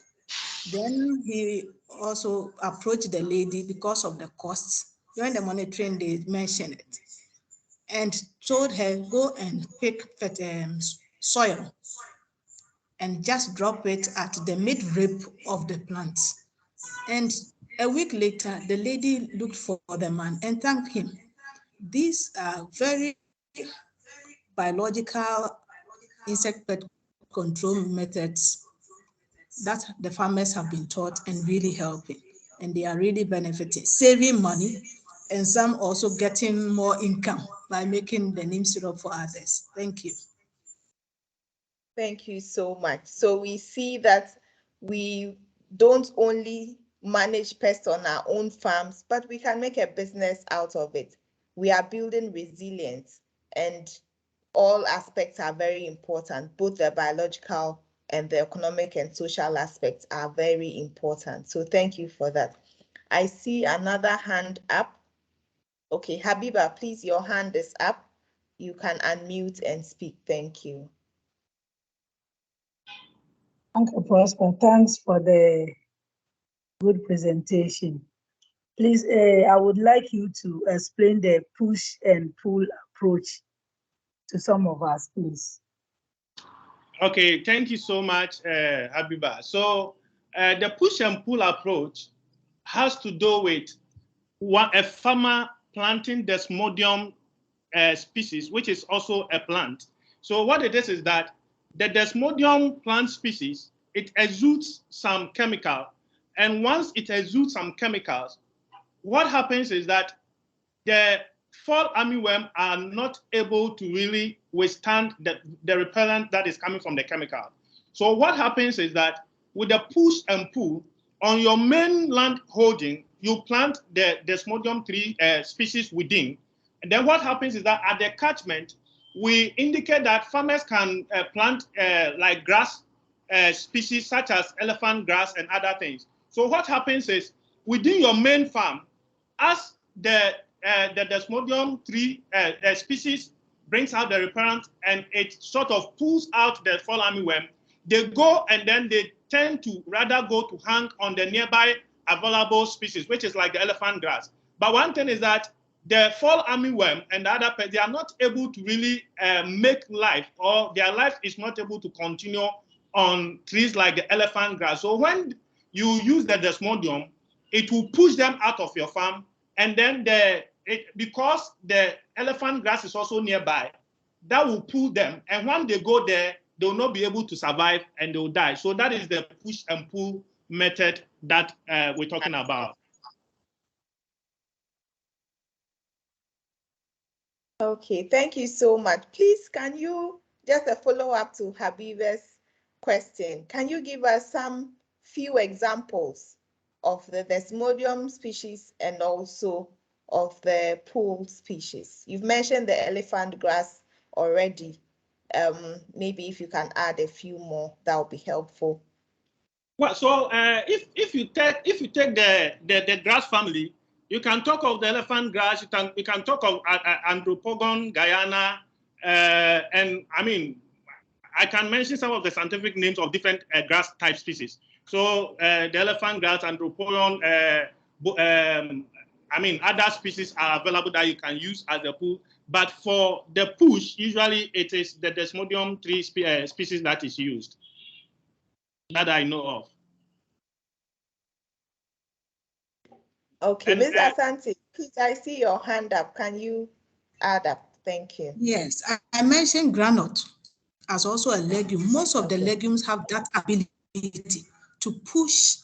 Then he also approached the lady because of the costs. During the monitoring, they mentioned it and told her, go and pick soil and just drop it at the mid-rib of the plant. And a week later, the lady looked for the man and thanked him. These are very biological insect pest control methods that the farmers have been taught and really helping. And they are really benefiting, saving money, and some also getting more income by making the neem syrup for others. Thank you. Thank you so much. So we see that we don't only manage pests on our own farms, but we can make a business out of it. We are building resilience, and all aspects are very important. Both the biological and the economic and social aspects are very important. So thank you for that. I see another hand up. Okay, Habiba, please, your hand is up. You can unmute and speak. Thank you. Uncle Prosper, thanks for the good presentation. Please, I would like you to explain the push and pull approach to some of us, please. Okay, thank you so much, Habiba. So the push and pull approach has to do with a farmer planting Desmodium species, which is also a plant. So what it is that the Desmodium plant species, it exudes some chemical. And once it exudes some chemicals, what happens is that the fall armyworm are not able to really withstand the repellent that is coming from the chemical. So what happens is that with the push and pull, on your main land holding, you plant the Desmodium tree species within. And then what happens is that at the catchment, we indicate that farmers can plant like grass species such as elephant grass and other things. So what happens is within your main farm, as the Desmodium tree species brings out the repellent and it sort of pulls out the fall armyworm, they go and then they tend to rather go to hang on the nearby available species, which is like the elephant grass. But one thing is that the fall armyworm and the other pests, they are not able to really make life, or their life is not able to continue on trees like the elephant grass. So when you use the Desmodium, it will push them out of your farm, and then because the elephant grass is also nearby, that will pull them. And when they go there, they will not be able to survive and they will die. So that is the push and pull method that we're talking about. Okay, thank you so much. Please, can you, just a follow-up to Habiba's question, can you give us some few examples of the Desmodium species and also of the pool species? You've mentioned the elephant grass already. Maybe if you can add a few more, that would be helpful. Well, so if you take the grass family, you can talk of the elephant grass. You can talk of Andropogon guyana, and I mean, I can mention some of the scientific names of different grass type species. So the elephant grass, Andropogon, I mean, other species are available that you can use as a pull. But for the push, usually it is the Desmodium tree species that is used, that I know of. Okay, Ms. Asante, please, I see your hand up. Can you add up? Thank you. Yes, I mentioned granite as also a legume. Most of the legumes have that ability to push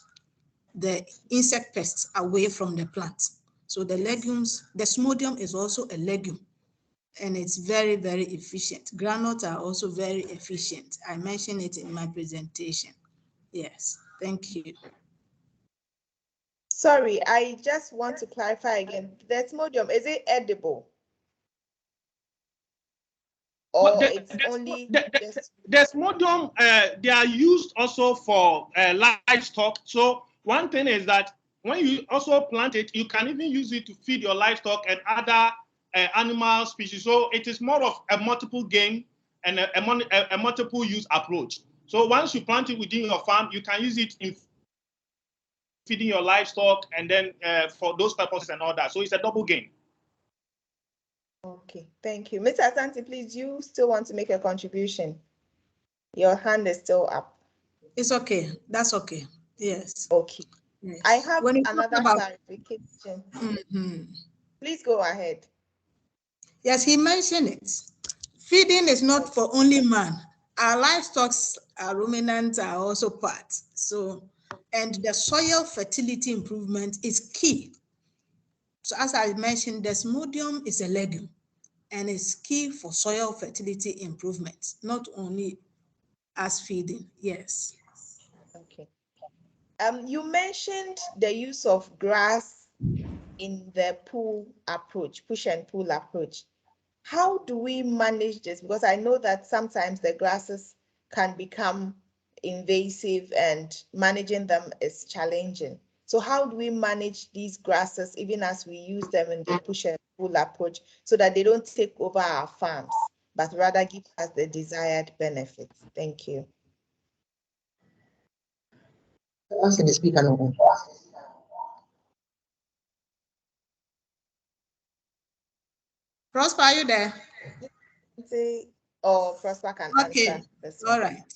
the insect pests away from the plant. So the legumes, the Desmodium is also a legume, and it's very, very efficient. Granules are also very efficient. I mentioned it in my presentation. Yes, thank you. Sorry, I just want to clarify again. The Desmodium, is it edible? Or it's only the Desmodium, they are used also for livestock. So one thing is that when you also plant it, you can even use it to feed your livestock and other animal species. So it is more of a multiple game and a multiple use approach. So once you plant it within your farm, you can use it in feeding your livestock, and then for those purposes and all that. So it's a double gain. Okay, thank you. Mr. Asante, please, you still want to make a contribution? Your hand is still up. It's okay. That's okay. Yes. Okay. Yes. I have When another clarification. Please go ahead. Yes, he mentioned it. Feeding is not for only man. Our livestock, our ruminants are also part. So, and the soil fertility improvement is key. So as I mentioned, desmodium is a legume and it's key for soil fertility improvement, not only as feeding. Yes. Okay. You mentioned the use of grass in the pull approach, push and pull approach. How do we manage this? Because I know that sometimes the grasses can become invasive and managing them is challenging. So how do we manage these grasses even as we use them in the push and pull approach so that they don't take over our farms, but rather give us the desired benefits? Thank you. Answer the speaker now. Prosper, are you there? Or Prosper can answer this one. All right.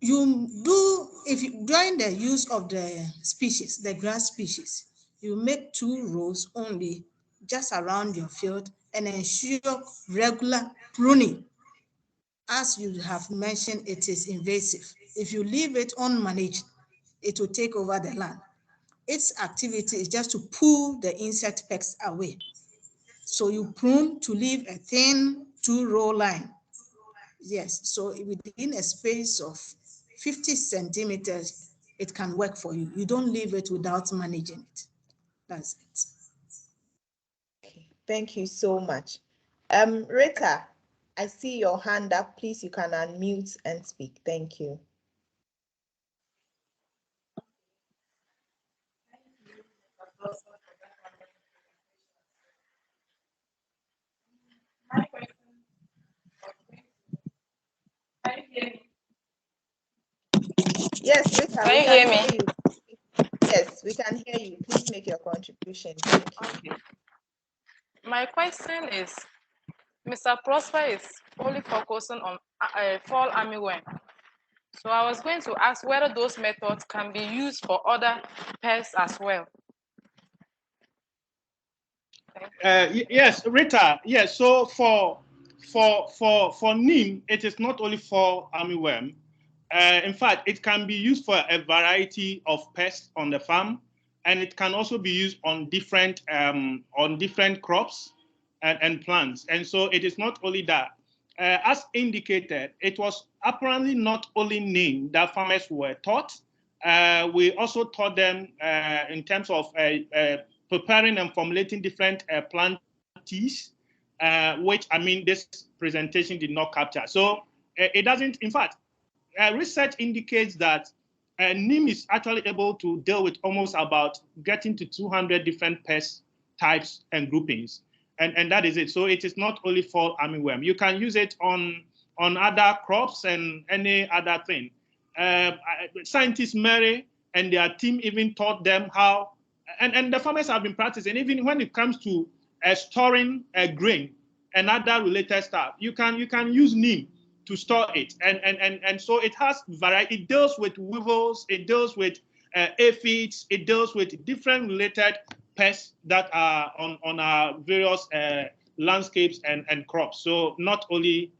You do, if you, during the use of the species, the grass species, you make 2 rows only just around your field and ensure regular pruning. As you have mentioned, it is invasive. If you leave it unmanaged, it will take over the land. Its activity is just to pull the insect pests away. So you prune to leave a thin 2-row line. Yes, so within a space of 50 centimeters, it can work for you. You don't leave it without managing it. That's it. Okay, thank you so much. Rita, I see your hand up. Please, you can unmute and speak. Thank you. Yes, Rita, Can you hear me? you. Yes, we can hear you. Please make your contribution. Thank you. Okay. My question is, Mr. Prosper is only focusing on fall armyworm. So I was going to ask whether those methods can be used for other pests as well. Yes, Rita. Yes. So for neem, it is not only for armyworm. In fact, it can be used for a variety of pests on the farm, and it can also be used on different crops and plants. And so it is not only that. As indicated, it was apparently not only neem that farmers were taught. We also taught them in terms of preparing and formulating different plant teas, which, I mean, this presentation did not capture. So it doesn't, in fact, research indicates that neem is actually able to deal with almost about getting to 200 different pest types and groupings. And that is it. So it is not only for armyworm. You can use it on other crops and any other thing. Scientists Mary and their team even taught them how, and the farmers have been practicing, even when it comes to storing grain and other related stuff, you can use neem to store it. And so it has variety. It deals with weevils, it deals with aphids, it deals with different related pests that are on our various landscapes and crops. So not only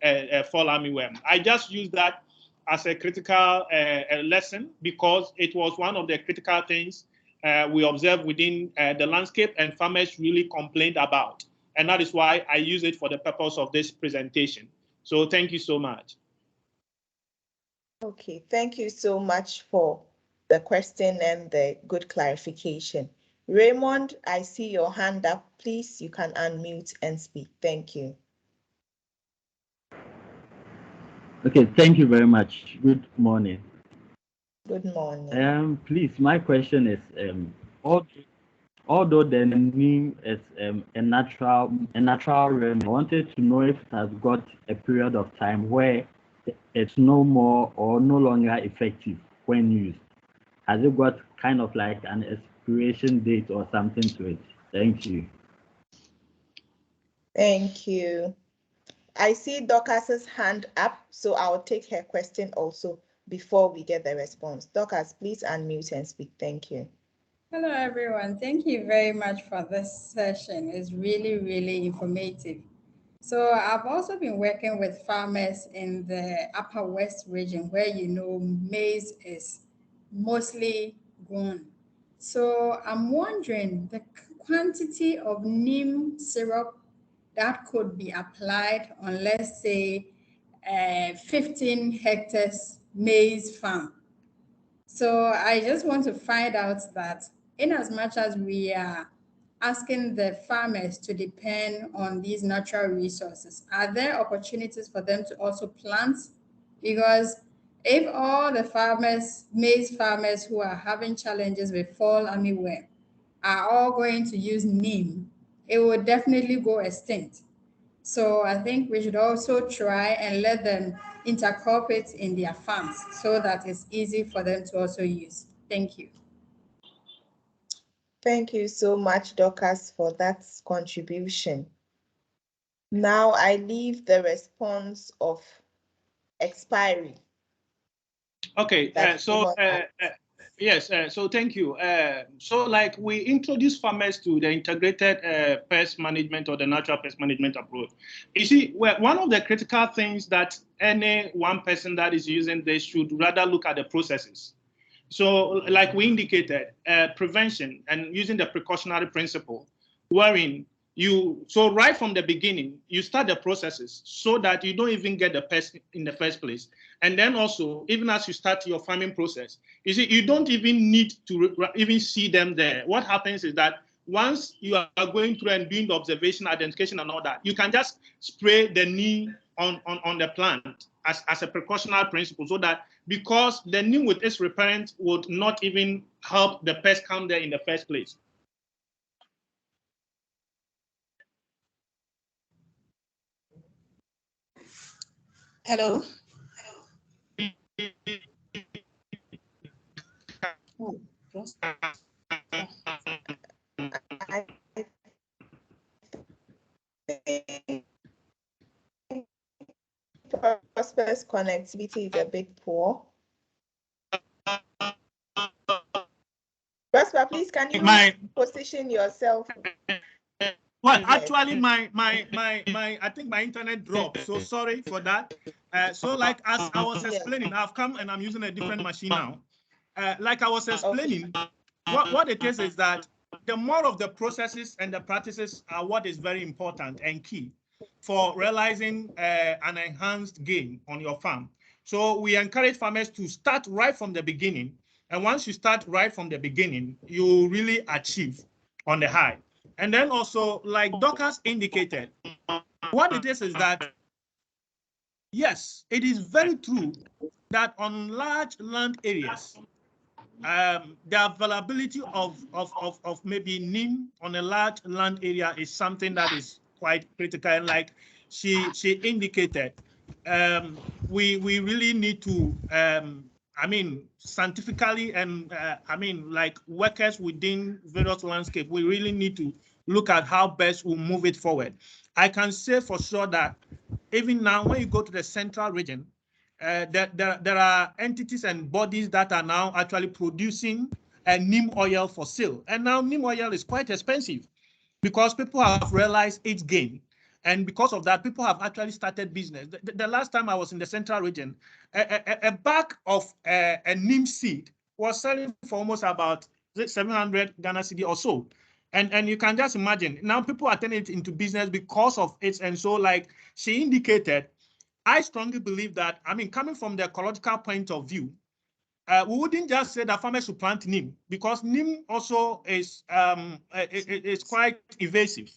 fall armyworm. I just use that as a critical lesson because it was one of the critical things we observed within the landscape and farmers really complained about. And that is why I use it for the purpose of this presentation. So thank you so much. Okay, thank you so much for the question and the good clarification. Raymond, I see your hand up. Please, you can unmute and speak. Thank you. Okay, thank you very much. Good morning. Good morning. Please, my question is, although the neem is a natural remedy, I wanted to know if it has got a period of time where it's no more or no longer effective when used. has it got kind of like an expiration date or something to it? Thank you. Thank you. I see Dorcas's hand up, so I'll take her question also before we get the response. Dorcas, please unmute and speak. Thank you. Hello, everyone. Thank you very much for this session. It's really, really informative. So I've also been working with farmers in the Upper West region where, maize is mostly grown. So I'm wondering the quantity of neem syrup that could be applied on, let's say, 15 hectares maize farm. So I just want to find out that in as much as we are asking the farmers to depend on these natural resources, are there opportunities for them to also plant? Because if all the farmers, maize farmers who are having challenges with fall armyworm are all going to use neem, it will definitely go extinct. So I think we should also try and let them intercrop it in their farms so that it's easy for them to also use. Thank you. Thank you so much, Dorcas, for that contribution. Now I leave the response of expiry. Okay, yes, so thank you. So like we introduce farmers to the integrated pest management or the natural pest management approach. You see, one of the critical things that any one person that is using this should rather look at the processes. So like we indicated, prevention and using the precautionary principle, wherein so right from the beginning, you start the processes so that you don't even get the pest in the first place. And then also, even as you start your farming process, you see, you don't even need to even see them there. What happens is that once you are going through and doing the observation, identification and all that, you can just spray the neem on the plant as a precautionary principle, so that because the neem with its repellent would not even help the pest come there in the first place. Hello. I think Prosper's connectivity is a bit poor. Prosper, please, can you position yourself? Well, actually, I think my internet dropped. So sorry for that. So like as I was explaining, I've come and I'm using a different machine now. Like I was explaining, what it is that the more of the processes and the practices are what is very important and key for realizing an enhanced gain on your farm. So we encourage farmers to start right from the beginning. And once you start right from the beginning, you really achieve on the high. And then also, like Dorcas indicated, what it is that, yes, it is very true that on large land areas, the availability of maybe neem on a large land area is something that is quite critical. And like she indicated, we really need to, I mean, scientifically and like workers within various landscape, we really need to look at how best we move it forward. I can say for sure that even now, when you go to the central region, there are entities and bodies that are now actually producing neem oil for sale. And now neem oil is quite expensive because people have realized its gain. And because of that, people have actually started business. The last time I was in the central region, a bag of a neem seed was selling for almost about 700 Ghana cedi or so. And you can just imagine, now people are turning it into business because of it. And so like she indicated, I strongly believe that, I mean, coming from the ecological point of view, we wouldn't just say that farmers should plant neem, because neem also is quite invasive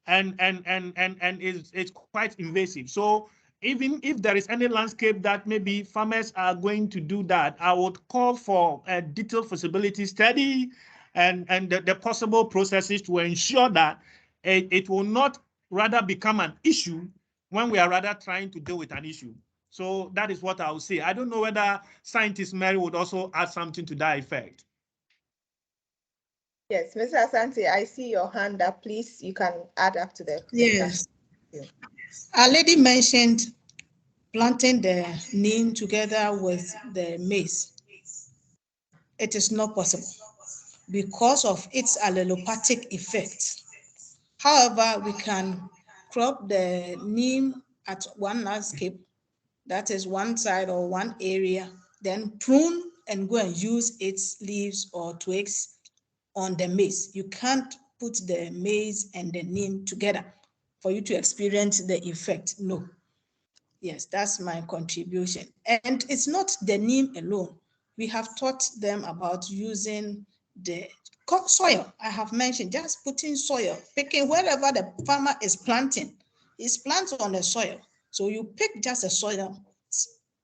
and it's quite invasive. So even if there is any landscape that maybe farmers are going to do that, I would call for a detailed feasibility study and the possible processes to ensure that it will not rather become an issue when we are rather trying to deal with an issue. So that is what I will say. I don't know whether Scientist Mary would also add something to that effect. Yes, Mr. Asante, I see your hand up. Please, you can add up to the discussion. Yes. Our lady mentioned planting the neem together with the maize. It is not possible because of its allelopathic effect. However, we can crop the neem at one landscape, that is one side or one area, then prune and go and use its leaves or twigs on the maize. You can't put the maize and the neem together for you to experience the effect. No. Yes, that's my contribution. And it's not the neem alone. We have taught them about using the soil. I have mentioned just putting soil, picking wherever the farmer is planting. He's planting on the soil. So you pick just a soil,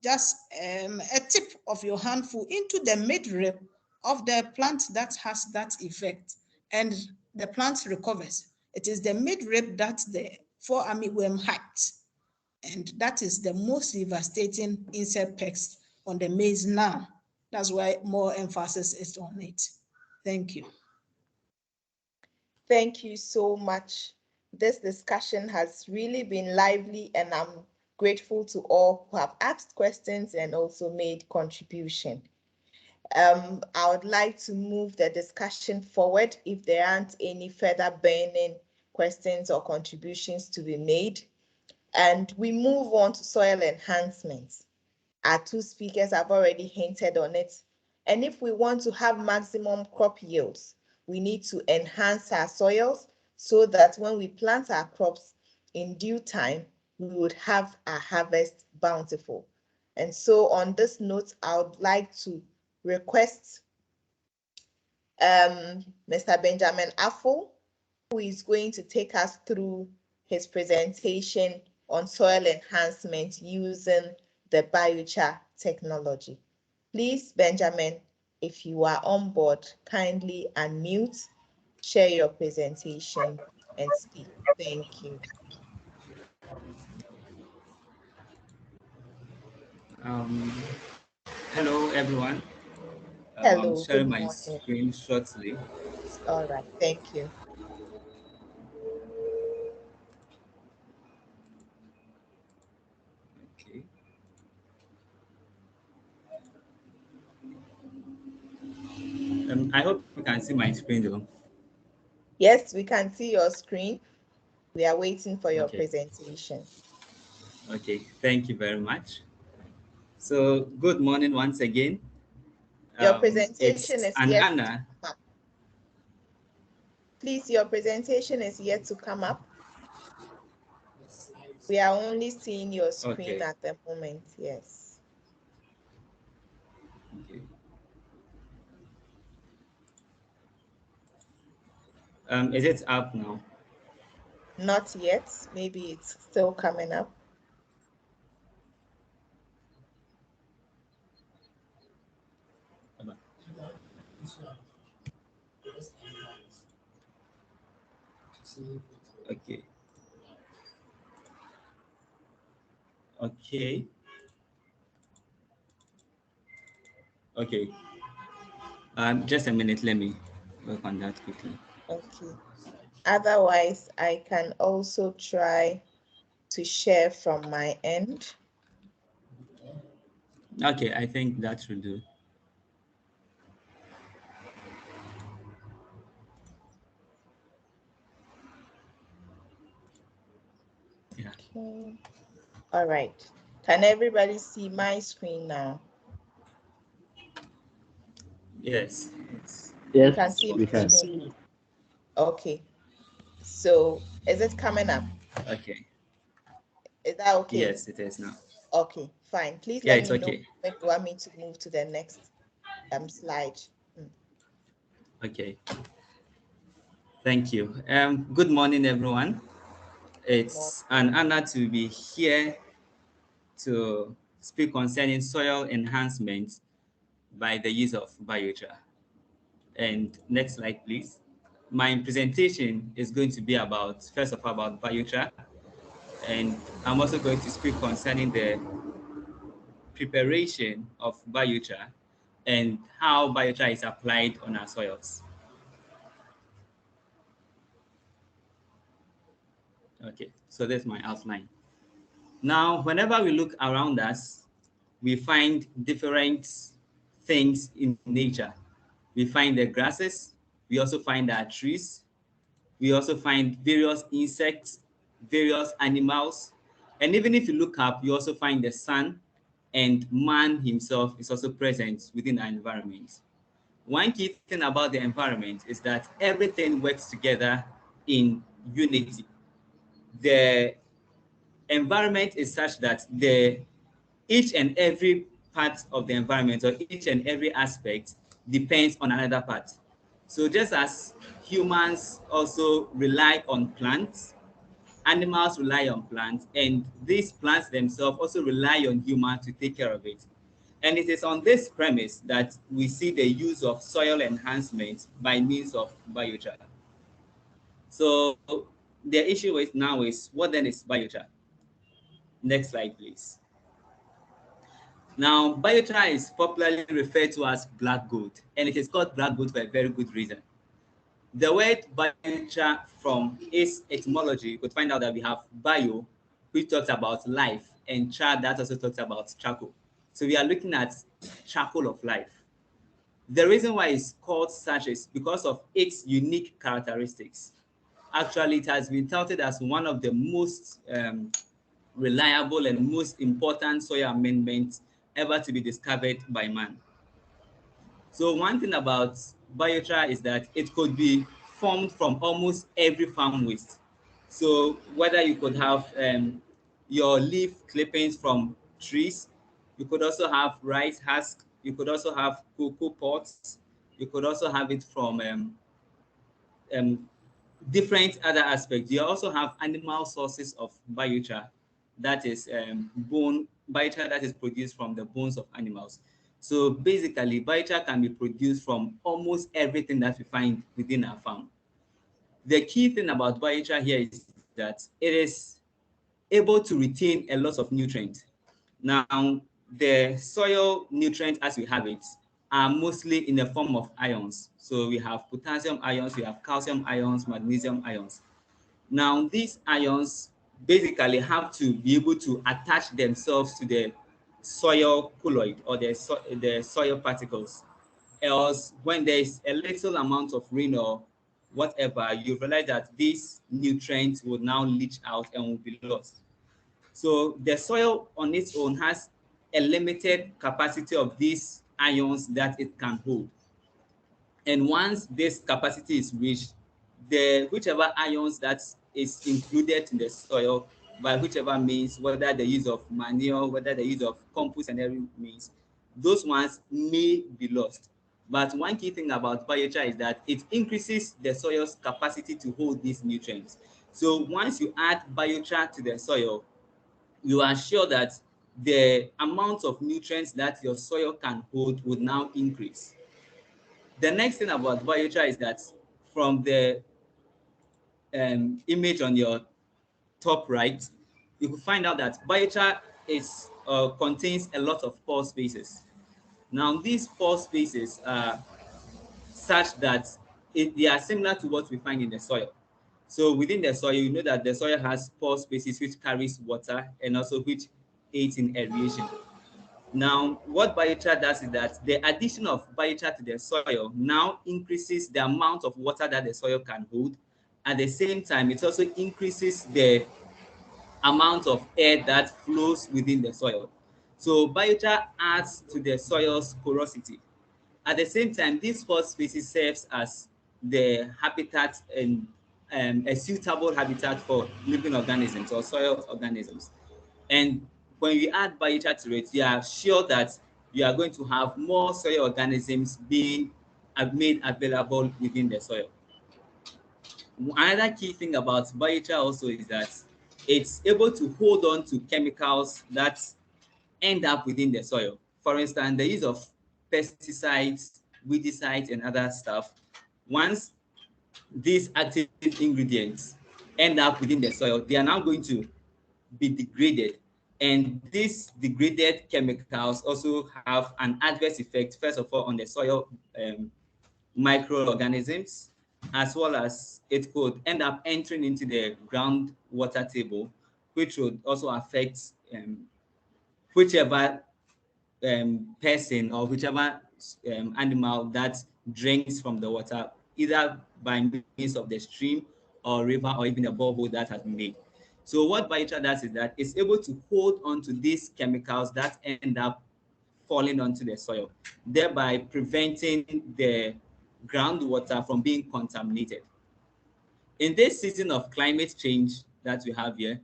just a tip of your handful into the midrib of the plant that has that effect, and the plant recovers. It is the midrib that the 4-armyworm hides, and that is the most devastating insect pest on the maize now. That's why more emphasis is on it. Thank you. Thank you so much. This discussion has really been lively, and I'm grateful to all who have asked questions and also made contribution. I would like to move the discussion forward if there aren't any further burning questions or contributions to be made. And we move on to soil enhancement. Our two speakers have already hinted on it. And if we want to have maximum crop yields, we need to enhance our soils so that when we plant our crops in due time, we would have our harvest bountiful. And so on this note, I would like to request Mr. Benjamin Affo, who is going to take us through his presentation on soil enhancement using the biochar technology. Please, Benjamin, if you are on board, kindly unmute, share your presentation, and speak. Thank you. Hello, everyone. Hello, I'm sharing good my morning. screen shortly. All right, thank you. Okay. I hope you can see my screen though. Yes, we can see your screen. We are waiting for your Okay. presentation. Okay, thank you very much. So, good morning once again. Your presentation it's is an yet honor. to come up. Please, your presentation is yet to come up. We are only seeing your screen at the moment, yes. Okay. Is it up now? Not yet. Maybe it's still coming up. Okay. Okay. Okay. Just a minute. Let me work on that quickly. Okay. Otherwise, I can also try to share from my end. Okay, I think that should do. Yeah. Okay. All right. Can everybody see my screen now? Yes. You can see my screen. Okay. So is it coming up? Okay. Is that okay? Yes, it is now. Okay, fine. Please Yeah, let it's me know okay. if you want me to move to the next slide. Okay. Thank you. Good morning, everyone. It's an honor to be here to speak concerning soil enhancement by the use of biochar. And next slide, please. My presentation is going to be about, first of all, about biochar. And I'm also going to speak concerning the preparation of biochar and how biochar is applied on our soils. Okay, so that's my outline. Now, whenever we look around us, we find different things in nature. We find the grasses, we also find our trees, we also find various insects, various animals, and even if you look up, you also find the sun, and man himself is also present within our environment. One key thing about the environment is that everything works together in unity. The environment is such that each and every part of the environment, or each and every aspect, depends on another part. So just as humans also rely on plants, animals rely on plants, and these plants themselves also rely on humans to take care of it. And it is on this premise that we see the use of soil enhancement by means of biochar. So the issue is now is, what then is biochar? Next slide, please. Now, biochar is popularly referred to as black gold, and it is called black gold for a very good reason. The word biochar, from its etymology, you could find out that we have bio, which talks about life, and char, that also talks about charcoal. So we are looking at charcoal of life. The reason why it's called such is because of its unique characteristics. Actually, it has been touted as one of the most reliable and most important soil amendments ever to be discovered by man. So one thing about biochar is that it could be formed from almost every farm waste. So whether you could have your leaf clippings from trees, you could also have rice husk, you could also have cocoa pods, you could also have it from different other aspects. You also have animal sources of biochar, that is biochar that is produced from the bones of animals. So basically, biochar can be produced from almost everything that we find within our farm. The key thing about biochar here is that it is able to retain a lot of nutrients. Now, the soil nutrients as we have it are mostly in the form of ions. So we have potassium ions, we have calcium ions, magnesium ions. Now, these ions basically have to be able to attach themselves to the soil colloid, or the soil particles. Else, when there is a little amount of rain or whatever, you realize that these nutrients will now leach out and will be lost. So the soil on its own has a limited capacity of these ions that it can hold. And once this capacity is reached, whichever ions that is included in the soil, by whichever means, whether the use of manure, whether the use of compost and every means, those ones may be lost. But one key thing about biochar is that it increases the soil's capacity to hold these nutrients. So once you add biochar to the soil, you are sure that the amount of nutrients that your soil can hold would now increase. The next thing about biochar is that from the image on your top right, you will find out that biochar contains a lot of pore spaces. Now, these pore spaces are such that they are similar to what we find in the soil. So within the soil, you know that the soil has pore spaces which carries water and also which aids in aeration. Now, what biochar does is that the addition of biochar to the soil now increases the amount of water that the soil can hold. At the same time, it also increases the amount of air that flows within the soil. So biochar adds to the soil's porosity. At the same time, this pore species serves as the habitat and a suitable habitat for living organisms or soil organisms. And when you add biochar to it, you are sure that you are going to have more soil organisms being made available within the soil. Another key thing about biochar also is that it's able to hold on to chemicals that end up within the soil. For instance, the use of pesticides, weedicides, and other stuff. Once these active ingredients end up within the soil, they are now going to be degraded And these degraded chemicals also have an adverse effect, first of all, on the soil microorganisms, as well as it could end up entering into the groundwater table, which would also affect whichever person or whichever animal that drinks from the water, either by means of the stream or river or even a borehole that has been made. So what biochar does is that it's able to hold on to these chemicals that end up falling onto the soil, thereby preventing the groundwater from being contaminated. In this season of climate change that we have here,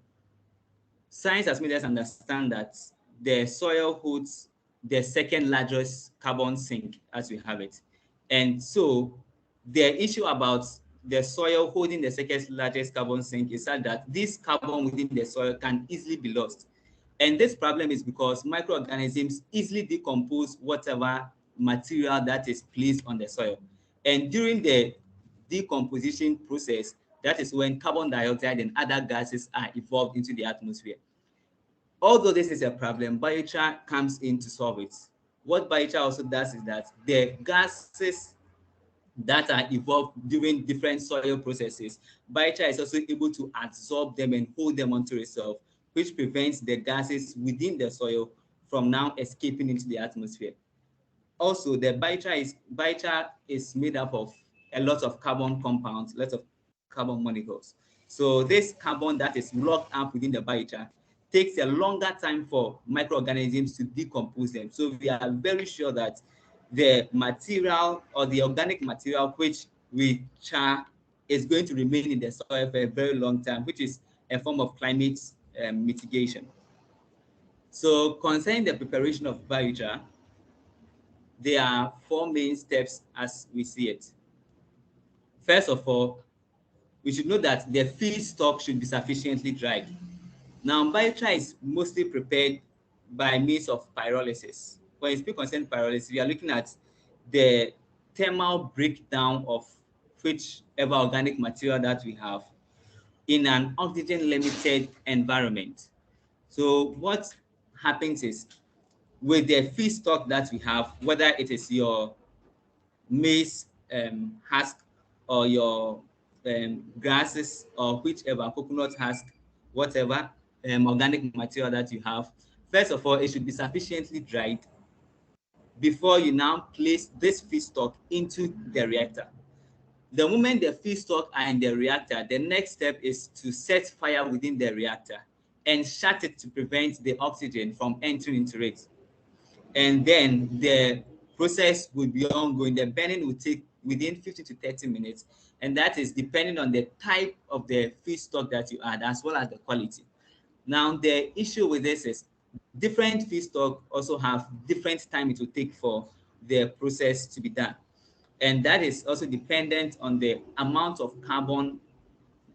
science has made us understand that the soil holds the second largest carbon sink as we have it. And so the issue about the soil holding the second largest carbon sink is that this carbon within the soil can easily be lost. And this problem is because microorganisms easily decompose whatever material that is placed on the soil. And during the decomposition process, that is when carbon dioxide and other gases are evolved into the atmosphere. Although this is a problem, biochar comes in to solve it. What biochar also does is that the gases that are evolved during different soil processes, biochar is also able to absorb them and hold them onto itself, which prevents the gases within the soil from now escaping into the atmosphere. Also, the biochar is made up of a lot of carbon compounds, lots of carbon molecules. So this carbon that is locked up within the biochar takes a longer time for microorganisms to decompose them. So we are very sure that the material or the organic material which we char is going to remain in the soil for a very long time, which is a form of climate mitigation. So concerning the preparation of biochar, there are four main steps as we see it. First of all, we should know that the feedstock should be sufficiently dried. Now, biochar is mostly prepared by means of pyrolysis. When you speak concerning pyrolysis, we are looking at the thermal breakdown of whichever organic material that we have in an oxygen-limited environment. So what happens is, with the feedstock that we have, whether it is your maize husk or your grasses or whichever coconut husk, whatever organic material that you have, first of all, it should be sufficiently dried before you now place this feedstock into the reactor. The moment the feedstock are in the reactor, the next step is to set fire within the reactor and shut it to prevent the oxygen from entering into it. And then the process will be ongoing. The burning will take within 50 to 30 minutes, and that is depending on the type of the feedstock that you add, as well as the quality. Now, the issue with this is different feedstock also have different time it will take for the process to be done. And that is also dependent on the amount of carbon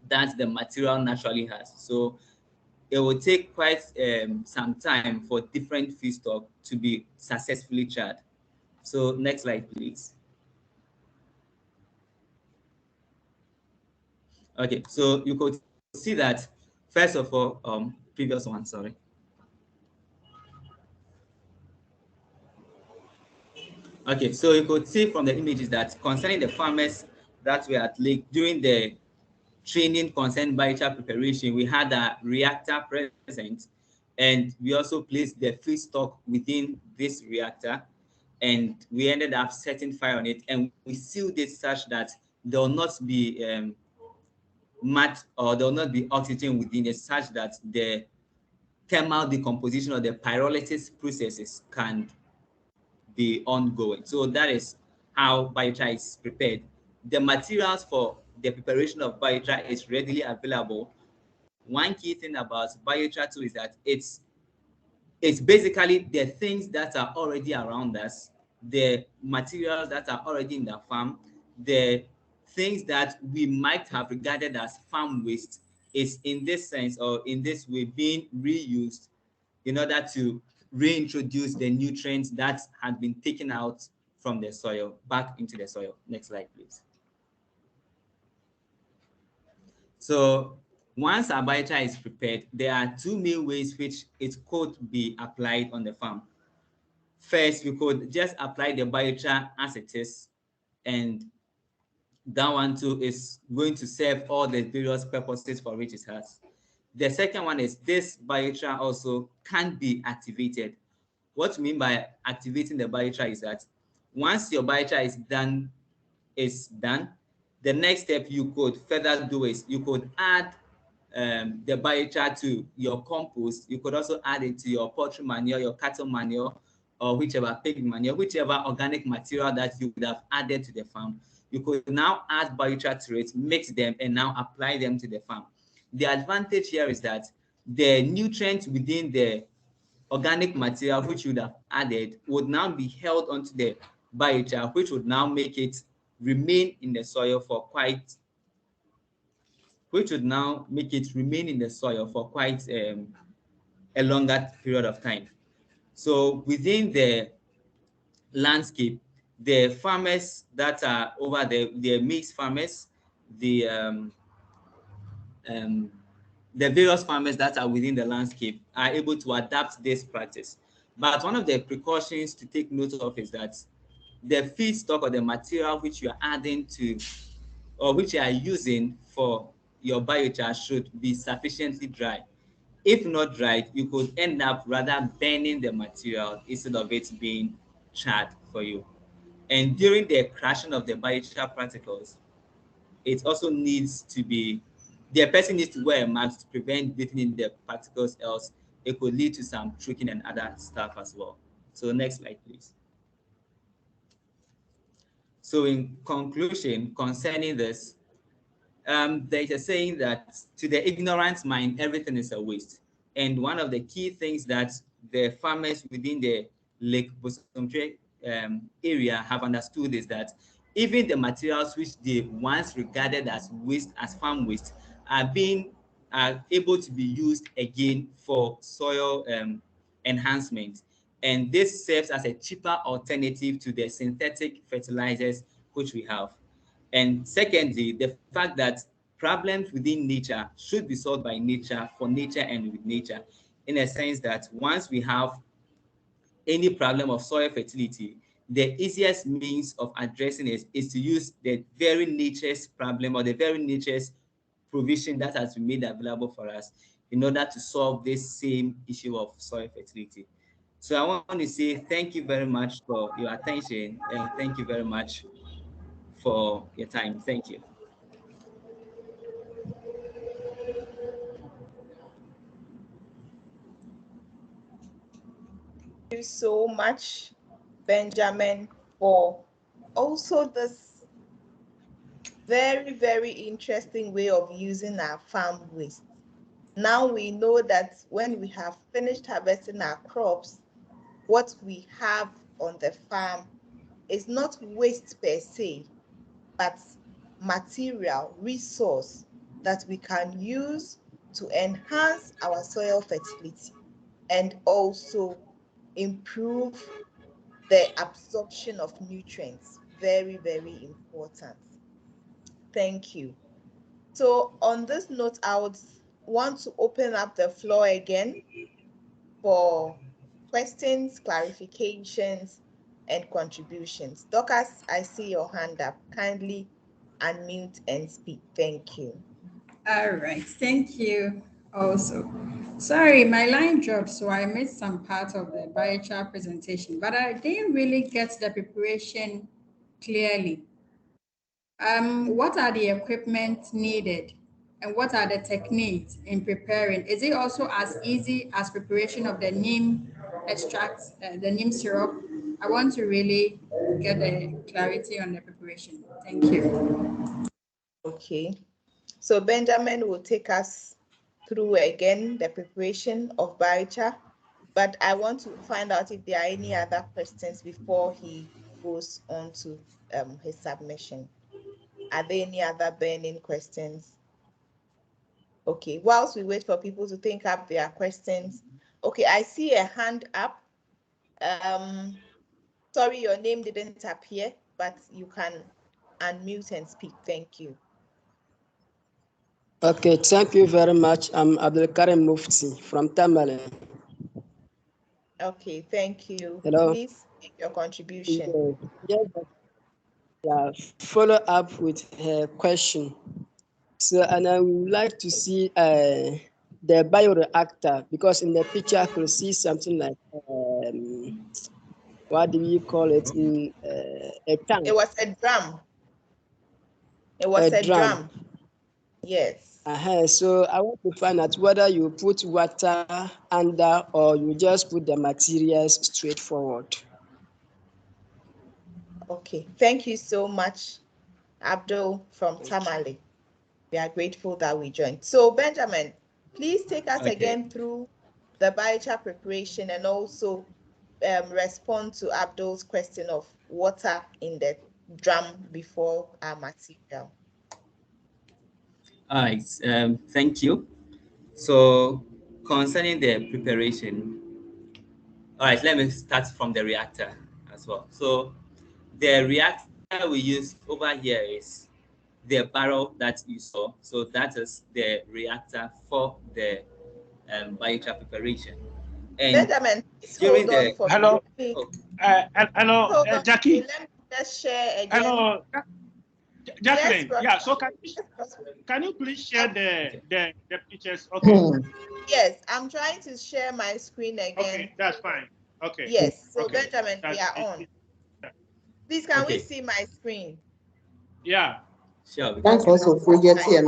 that the material naturally has. So it will take quite some time for different feedstock to be successfully charred. So next slide, please. Okay, so you could see that, first of all, previous one, sorry. Okay, so you could see from the images that concerning the farmers that were at Lake during the training concerning biochar preparation, we had a reactor present, and we also placed the feedstock within this reactor, and we ended up setting fire on it, and we sealed it such that there will not be mud or there will not be oxygen within it, such that the thermal decomposition or the pyrolysis processes can be ongoing. So that is how biochar is prepared. The materials for the preparation of biochar is readily available. One key thing about biochar too is that it's basically the things that are already around us, the materials that are already in the farm, the things that we might have regarded as farm waste is in this sense or in this way being reused in order to reintroduce the nutrients that had been taken out from the soil back into the soil. Next slide, please. So once our biochar is prepared, there are two main ways which it could be applied on the farm. First, we could just apply the biochar as it is, and that one too is going to serve all the various purposes for which it has. The second one is this biochar also can be activated. What we mean by activating the biochar is that once your biochar is done, the next step you could further do is you could add the biochar to your compost. You could also add it to your poultry manure, your cattle manure, or whichever pig manure, whichever organic material that you would have added to the farm. You could now add biochar to it, mix them, and now apply them to the farm. The advantage here is that the nutrients within the organic material which you would have added would now be held onto the biochar, which would now make it remain in the soil for quite a longer period of time. So within the landscape, the farmers that are over there, the mixed farmers, the various farmers that are within the landscape are able to adapt this practice. But one of the precautions to take note of is that the feedstock or the material which you are adding to or which you are using for your biochar should be sufficiently dry. If not dried, you could end up rather burning the material instead of it being charred for you. And during the crushing of the biochar particles, it also needs to be, the person needs to wear a mask to prevent breathing in the particles, else it could lead to some choking and other stuff as well. So next slide, please. So in conclusion, concerning this, there's a saying that to the ignorant mind, everything is a waste. And one of the key things that the farmers within the Lake Bosumtwe area have understood is that even the materials which they once regarded as waste, as farm waste, are able to be used again for soil enhancement. And this serves as a cheaper alternative to the synthetic fertilizers which we have. And secondly, the fact that problems within nature should be solved by nature, for nature, and with nature, in a sense that once we have any problem of soil fertility, the easiest means of addressing it is to use the very nature's problem or the very nature's provision that has been made available for us in order to solve this same issue of soil fertility. So I want to say thank you very much for your attention, and thank you very much for your time. Thank you. Thank you so much, Benjamin, for also this very, very interesting way of using our farm waste. Now we know that when we have finished harvesting our crops, what we have on the farm is not waste per se, but material, resource that we can use to enhance our soil fertility and also improve the absorption of nutrients. Very, very important. Thank you. So on this note, I would want to open up the floor again for questions, clarifications, and contributions. Dorcas, I see your hand up. Kindly unmute and speak. Thank you. All right, thank you also. Sorry, my line dropped, so I missed some part of the biochar presentation, but I didn't really get the preparation clearly. What are the equipment needed, and what are the techniques in preparing? Is it also as easy as preparation of the neem extract, the neem syrup? I want to really get a clarity on the preparation. Thank you. Okay. So Benjamin will take us through again the preparation of biochar, but I want to find out if there are any other questions before he goes on to his submission. Are there any other burning questions? Okay, whilst we wait for people to think up their questions. Okay, I see a hand up. Sorry, your name didn't appear, but you can unmute and speak. Thank you. Okay, thank you very much. I'm Abdulkarim Mufti from Tamale. Okay, thank you. Hello. Please make your contribution. Yes, yeah, follow up with her question. So, and I would like to see the bioreactor, because in the picture I could see something like what do you call it, in a tank? It was a drum. It was a drum. Yes. So I want to find out whether you put water under or you just put the materials straight forward. Okay. Thank you so much, Abdul from Tamale. We are grateful that we joined. So Benjamin, please take us again through the biochar preparation and also respond to Abdul's question of water in the drum before our material. All right, thank you. So concerning the preparation, all right, let me start from the reactor as well. So the reactor we use over here is the barrel that you saw. So that is the reactor for the biochar preparation. And Benjamin, during hold on the for hello, me. hello, Jackie. Let me just share again. Hello, Jacqueline. Yes, yeah. So can you please share the pictures? Okay. Yes, I'm trying to share my screen again. Okay, that's fine. Okay. Yes. So okay. Benjamin, we are on. Please, can we see my screen? Yeah. Sure. Thanks also for your tea.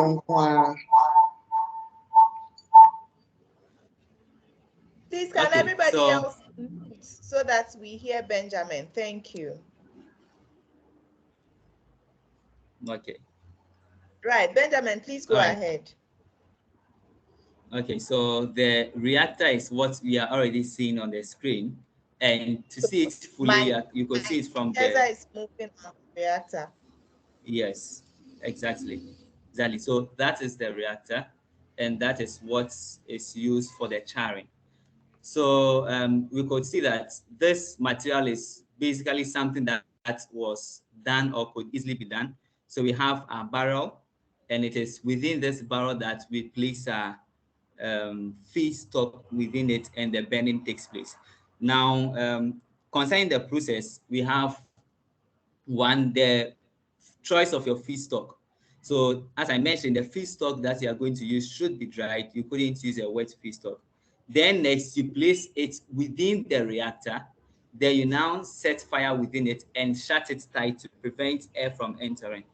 Please, can everybody else mute so that we hear Benjamin? Thank you. Okay. Right, Benjamin, please go ahead. Okay, so the reactor is what we are already seeing on the screen, and to see it fully, you could see it from the. Is moving on the reactor. Yes, exactly. So that is the reactor, and that is what is used for the charring. So we could see that this material is basically something that was done or could easily be done. So we have a barrel, and it is within this barrel that we place a feedstock within it, and the burning takes place. Now, concerning the process, we have the choice of your feedstock. So as I mentioned, the feedstock that you are going to use should be dried. You couldn't use a wet feedstock. Then next, you place it within the reactor. Then you now set fire within it and shut it tight to prevent air from entering.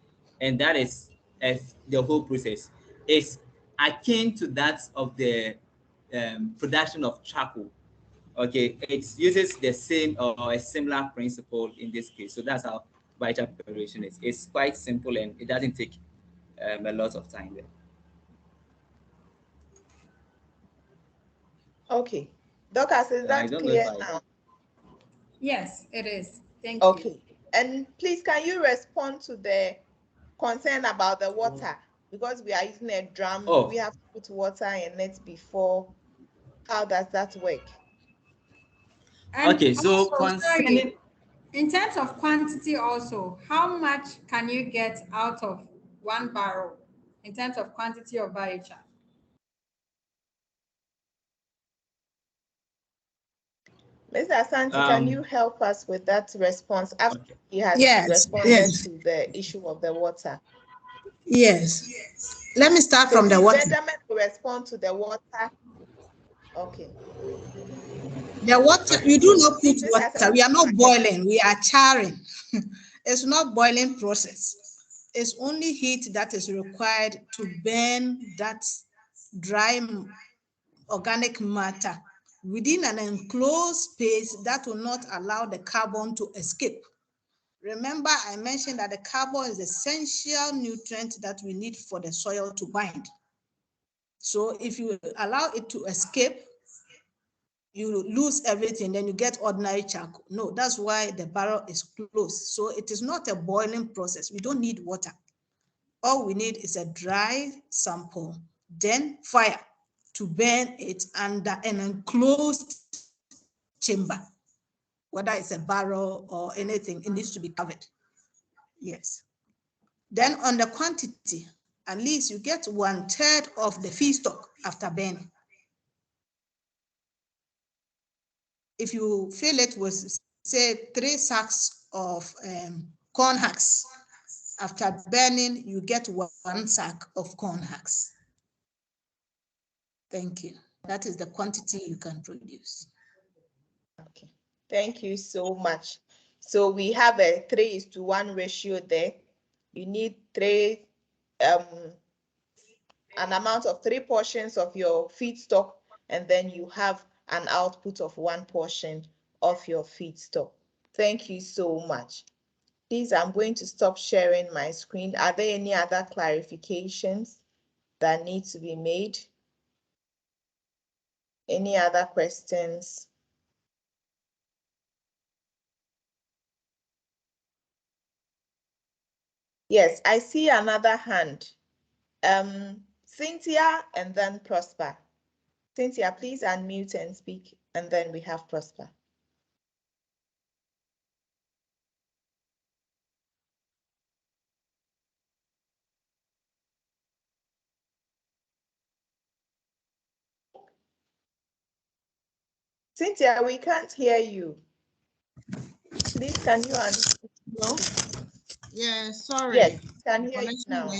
And that is the whole process. It's akin to that of the production of charcoal. Okay, it uses the same or a similar principle in this case. So that's how biochar preparation is. It's quite simple and it doesn't take a lot of time there. Okay. Dorcas, is that clear now? Yes, it is. Thank you. Okay. And please, can you respond to the concern about the water? Because we are using a drum, we have to put water in it before. How does that work? Okay, so sorry, in terms of quantity also, how much can you get out of one barrel in terms of quantity of biochar? Mr. Asante, can you help us with that response after he has responded to the issue of the water? Yes. Let me start from the water. Benjamin will respond to the water. Okay. The water, we do not put water. We are not boiling. We are charring. It's not boiling process. It's only heat that is required to burn that dry organic matter within an enclosed space that will not allow the carbon to escape. Remember, I mentioned that the carbon is the essential nutrient that we need for the soil to bind. So if you allow it to escape, you lose everything, then you get ordinary charcoal. No, that's why the barrel is closed. So it is not a boiling process. We don't need water. All we need is a dry sample, then fire to burn it under an enclosed chamber. Whether it's a barrel or anything, it needs to be covered. Yes. Then on the quantity, at least you get 1/3 of the feedstock after burning. If you fill it with, say, 3 sacks of corn husks, after burning, you get 1 sack of corn husks. Thank you. That is the quantity you can produce. Okay, thank you so much. So we have a 3:1 ratio there. You need an amount of 3 portions of your feedstock, and then you have an output of 1 portion of your feedstock. Thank you so much. Please, I'm going to stop sharing my screen. Are there any other clarifications that need to be made? Any other questions? Yes, I see another hand. Cynthia and then Prosper. Cynthia, please unmute and speak, and then we have Prosper. Cynthia, we can't hear you. Please, can you unmute? No? Yeah, sorry. Yes, can hear you now.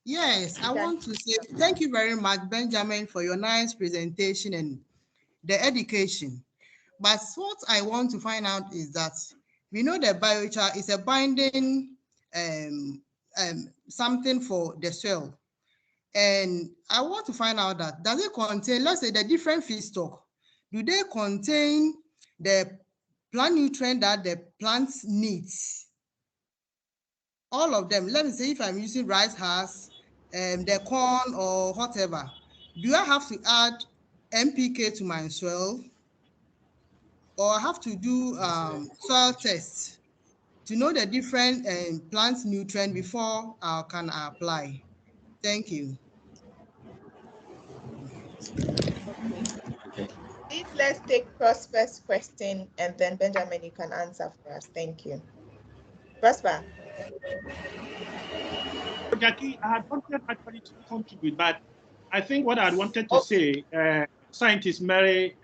Yes, I want to say thank you very much, Benjamin, for your nice presentation and the education. But what I want to find out is that we know that biochar is a binding something for the soil. And I want to find out that does it contain, let's say, the different feedstock, do they contain the plant nutrient that the plants needs? All of them. Let me say if I'm using rice husk, the corn or whatever, do I have to add NPK to my soil, or I have to do soil tests to know the different plant nutrient before I can apply? Thank you. Okay. Please, let's take Prosper's question, and then Benjamin, you can answer for us. Thank you. Prosper. Jackie, I had wanted actually to contribute, but I think what I wanted to say, Scientist Mary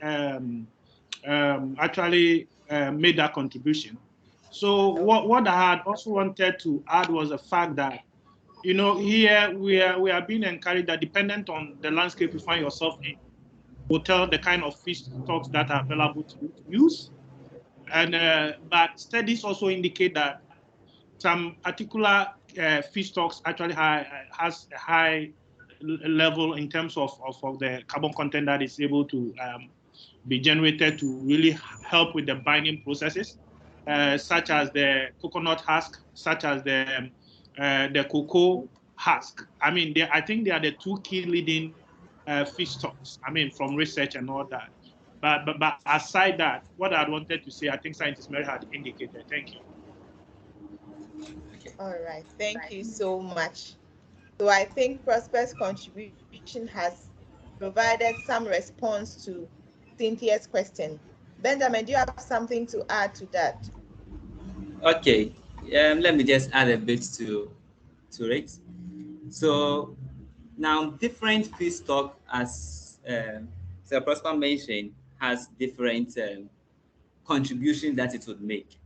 actually made that contribution. So what I had also wanted to add was the fact that, you know, here we are being encouraged that dependent on the landscape you find yourself in, will tell the kind of feedstocks that are available to use. And but studies also indicate that some particular feedstocks actually has a high level in terms of the carbon content that is able to be generated to really help with the binding processes, such as the coconut husk, such as the cocoa husk. I mean, I think they are the 2 key leading feedstocks, I mean, from research and all that. But aside that, what I wanted to say, I think Scientist Mary had indicated. Thank you. All right, thank you so much. So I think Prosper's contribution has provided some response to Cynthia's question. Benjamin, do you have something to add to that? Okay, let me just add a bit to it. So now different feedstock, as Sir Prosper mentioned, has different contribution that it would make.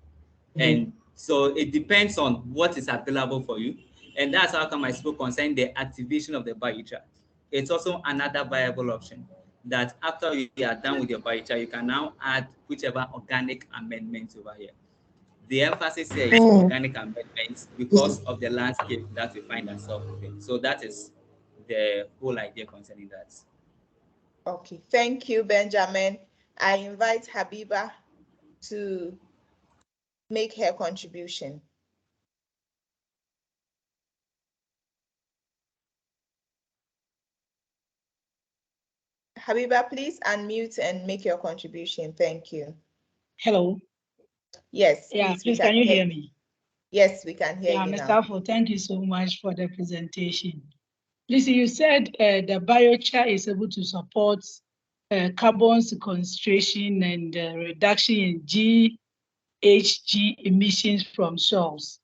And so it depends on what is available for you. And that's how come I spoke concerning the activation of the biochar. It's also another viable option that after you are done with your biochar, you can now add whichever organic amendments over here. The emphasis here is organic amendments because of the landscape that we find ourselves in. So that is the whole idea concerning that. Okay, thank you, Benjamin. I invite Habiba to make her contribution. Habiba, please unmute and make your contribution. Thank you. Hello. Yes, Yeah, please can you hear me? Yes, we can hear you Mr. now. Afo, thank you so much for the presentation. Listen, you said the biochar is able to support carbon sequestration and reduction in GHG emissions from soils.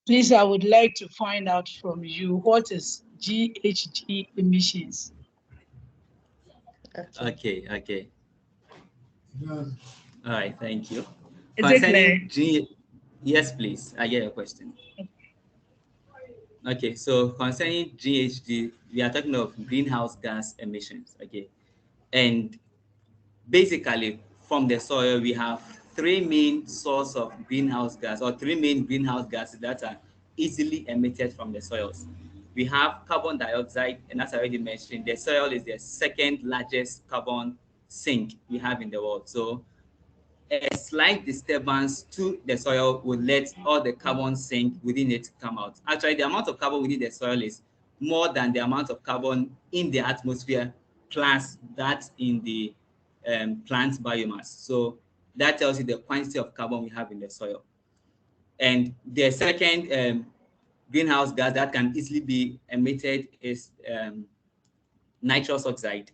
Please, I would like to find out from you, what is GHG emissions? Okay. All right, thank you. Is it clear? Yes, please. I get your question. Okay, so concerning GHG, we are talking of greenhouse gas emissions. Okay, and basically from the soil we have three main sources of greenhouse gas, or three main greenhouse gases that are easily emitted from the soils. We have carbon dioxide, and as I already mentioned, the soil is the second largest carbon sink we have in the world. So a slight disturbance to the soil will let all the carbon sink within it come out. Actually, the amount of carbon within the soil is more than the amount of carbon in the atmosphere plus that in the plant biomass. So that tells you the quantity of carbon we have in the soil. And the second greenhouse gas that can easily be emitted is nitrous oxide.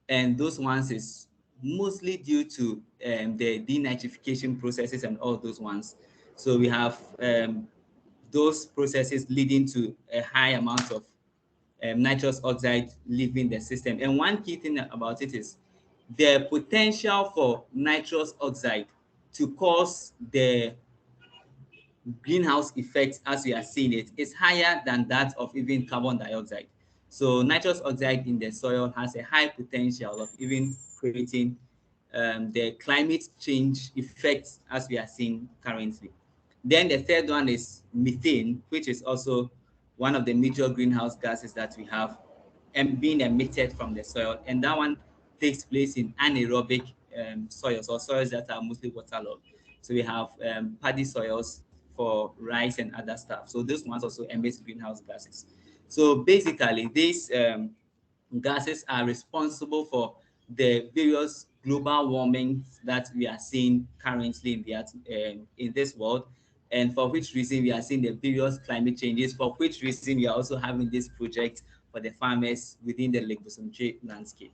And those ones is mostly due to the denitrification processes and all those ones. So we have those processes leading to a high amount of nitrous oxide leaving the system. And one key thing about it is the potential for nitrous oxide to cause the greenhouse effect as we are seeing it is higher than that of even carbon dioxide. So nitrous oxide in the soil has a high potential of even creating the climate change effects as we are seeing currently. Then the third one is methane, which is also one of the major greenhouse gases that we have and being emitted from the soil. And that one takes place in anaerobic soils, or soils that are mostly waterlogged. So we have paddy soils for rice and other stuff. So those ones also emit greenhouse gases. So basically, these gases are responsible for the various global warming that we are seeing currently in this world, and for which reason we are seeing the various climate changes, for which reason we are also having this project for the farmers within the Lake Bosumtwe landscape.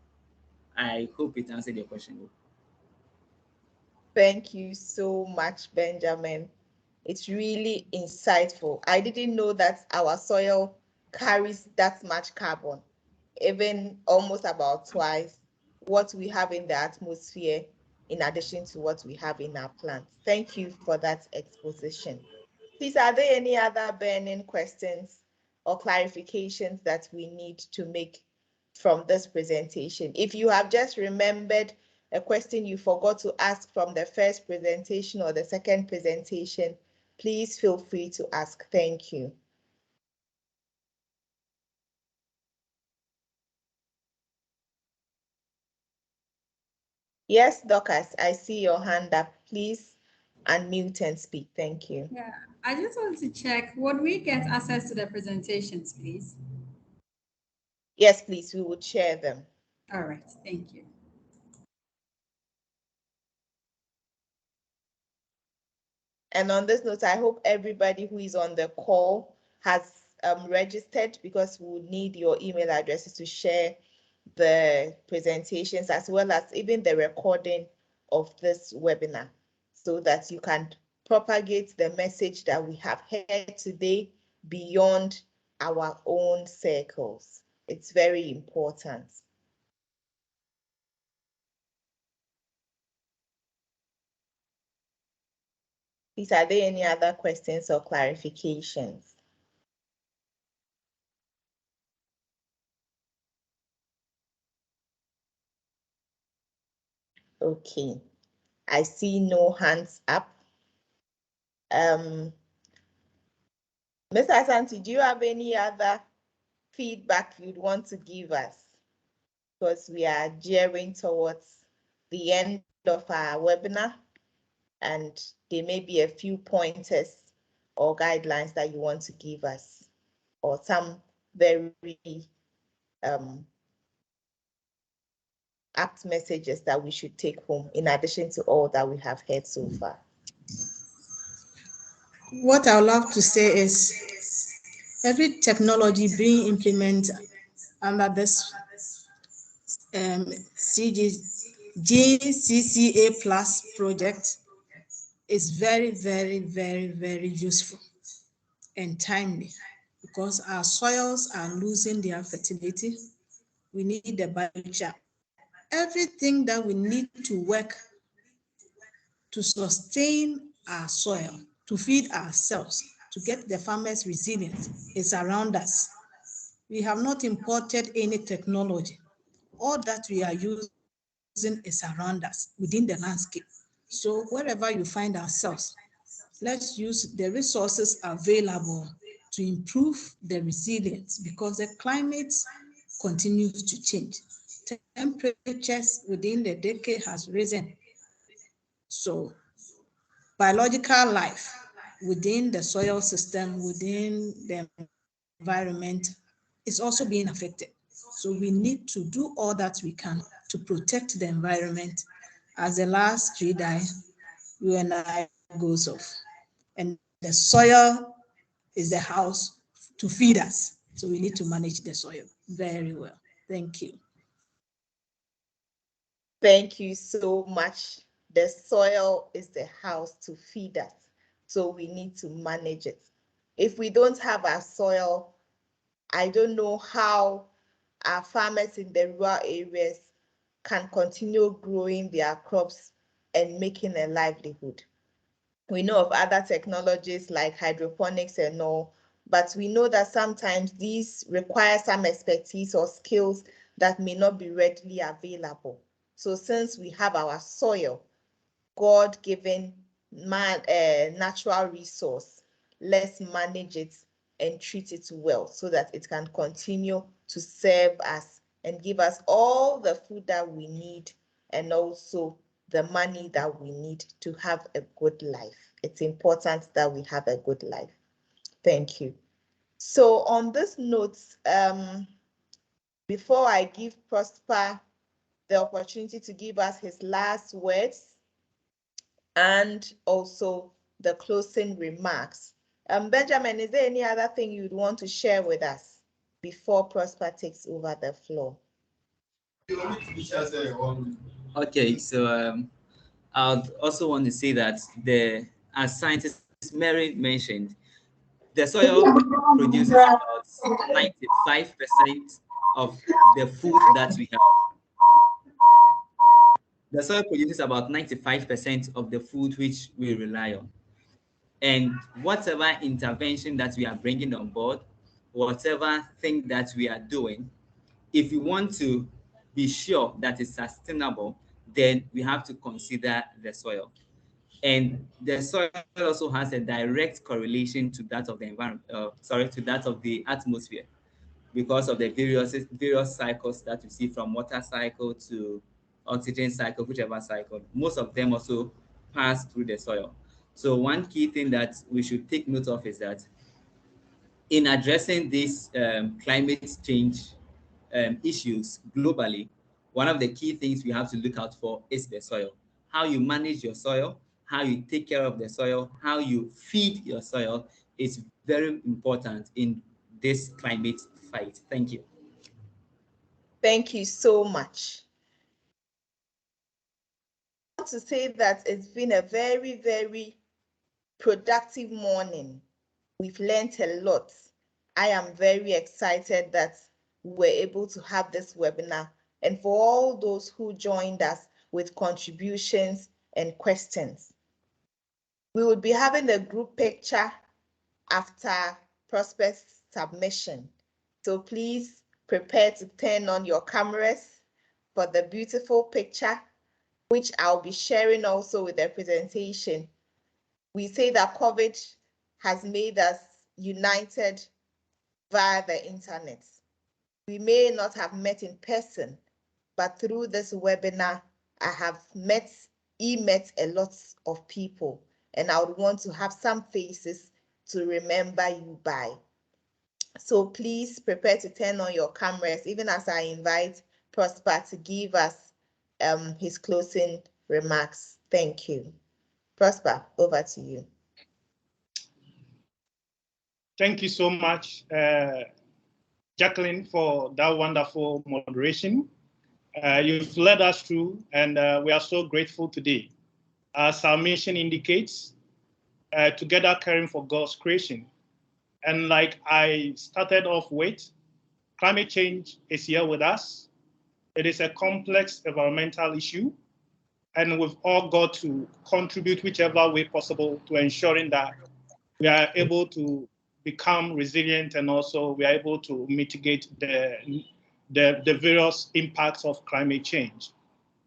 I hope it answered your question. Thank you so much, Benjamin. It's really insightful. I didn't know that our soil carries that much carbon, even almost about twice what we have in the atmosphere, in addition to what we have in our plants. Thank you for that exposition. Please, are there any other burning questions or clarifications that we need to make from this presentation? If you have just remembered a question you forgot to ask from the first presentation or the second presentation, please feel free to ask. Thank you. Yes, Dorcas, I see your hand up. Please unmute and speak. Thank you. Yeah, I just want to check, would we get access to the presentations, please? Yes, please, we would share them. All right, thank you. And on this note, I hope everybody who is on the call has registered, because we would need your email addresses to share the presentations, as well as even the recording of this webinar, so that you can propagate the message that we have heard today beyond our own circles. It's very important. Please, are there any other questions or clarifications? Okay, I see no hands up. Mr. Asante, do you have any other feedback you'd want to give us? Because we are gearing towards the end of our webinar, and there may be a few pointers or guidelines that you want to give us, or some very apt messages that we should take home, in addition to all that we have heard so far. What I would love to say is, every technology being implemented under this GCCA Plus project is very, very, very, very useful. and timely, because our soils are losing their fertility. We need the biochar. Everything that we need to work to sustain our soil, to feed ourselves, to get the farmers resilient is around us. We have not imported any technology. All that we are using is around us within the landscape. So wherever you find ourselves, let's use the resources available to improve the resilience, because the climate continues to change. Temperatures within the decade has risen. So biological life within the soil system, within the environment is also being affected. So we need to do all that we can to protect the environment. As the last tree die, you and I goes off. And the soil is the house to feed us. So we need to manage the soil very well. Thank you. Thank you so much. The soil is the house to feed us, so we need to manage it. If we don't have our soil, I don't know how our farmers in the rural areas can continue growing their crops and making a livelihood. We know of other technologies like hydroponics and all, but we know that sometimes these require some expertise or skills that may not be readily available. So since we have our soil, God-given natural resource, let's manage it and treat it well so that it can continue to serve us and give us all the food that we need and also the money that we need to have a good life. It's important that we have a good life. Thank you. So on this note, before I give Prosper the opportunity to give us his last words and also the closing remarks, Benjamin, is there any other thing you'd want to share with us before Prosper takes over the floor? Okay, so I also want to say that as scientist Mary mentioned, the soil produces about 95% of the food that we have. The soil produces about 95% of the food which we rely on. And whatever intervention that we are bringing on board, whatever thing that we are doing, if we want to be sure that it's sustainable, then we have to consider the soil. And the soil also has a direct correlation to that of the environment, to that of the atmosphere, because of the various cycles that you see, from water cycle to oxygen cycle, whichever cycle. Most of them also pass through the soil. So one key thing that we should take note of is that in addressing these climate change issues globally, one of the key things we have to look out for is the soil. How you manage your soil, how you take care of the soil, how you feed your soil is very important in this climate fight. Thank you. Thank you so much. I want to say that it's been a very, very productive morning. We've learned a lot. I am very excited that we're able to have this webinar, and for all those who joined us with contributions and questions. We will be having a group picture after Prosper's submission. So please prepare to turn on your cameras for the beautiful picture, which I'll be sharing also with the presentation. We say that COVID has made us united via the internet. We may not have met in person, but through this webinar, I have met a lot of people, and I would want to have some faces to remember you by. So please prepare to turn on your cameras, even as I invite Prosper to give us his closing remarks. Thank you. Prosper, over to you. Thank you so much, Jacqueline, for that wonderful moderation. You've led us through, and we are so grateful today. As our mission indicates, together caring for God's creation. And like I started off with, climate change is here with us. It is a complex environmental issue, and we've all got to contribute whichever way possible to ensuring that we are able to become resilient, and also we are able to mitigate the various impacts of climate change.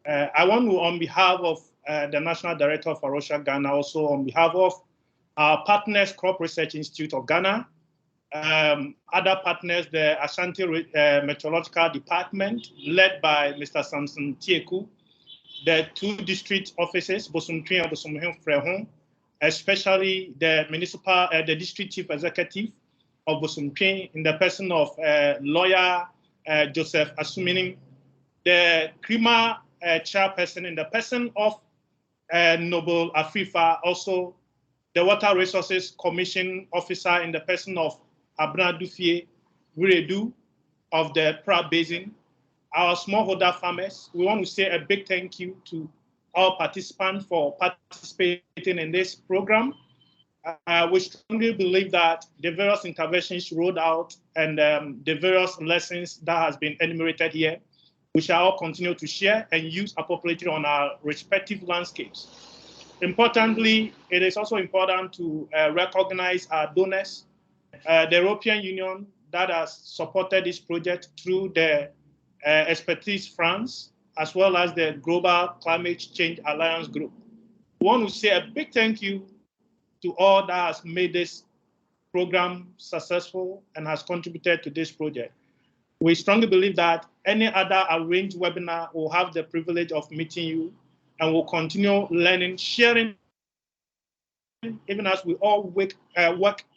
I want to, on behalf of the National Director for Rocha Ghana, also on behalf of our partners, Crop Research Institute of Ghana, other partners, the Ashanti Meteorological Department, led by Mr. Samson Tieku, the 2 district offices, Bosumtwe and Bosumtwe, especially the the district chief executive of Bosumtwe, in the person of lawyer Joseph Asuminim, the CRIMA chairperson in the person of Noble Afrifa, also the Water Resources Commission officer in the person of Abna Dufie Wiredu of the Pra Basin, our smallholder farmers. We want to say a big thank you to all participants for participating in this program. We strongly believe that the various interventions rolled out and the various lessons that has been enumerated here, we shall all continue to share and use appropriately on our respective landscapes. Importantly, it is also important to recognize our donors, the European Union that has supported this project through the Expertise France, as well as the Global Climate Change Alliance Group. We want to say a big thank you to all that has made this program successful and has contributed to this project. We strongly believe that any other arranged webinar will have the privilege of meeting you, and will continue learning, sharing, even as we all work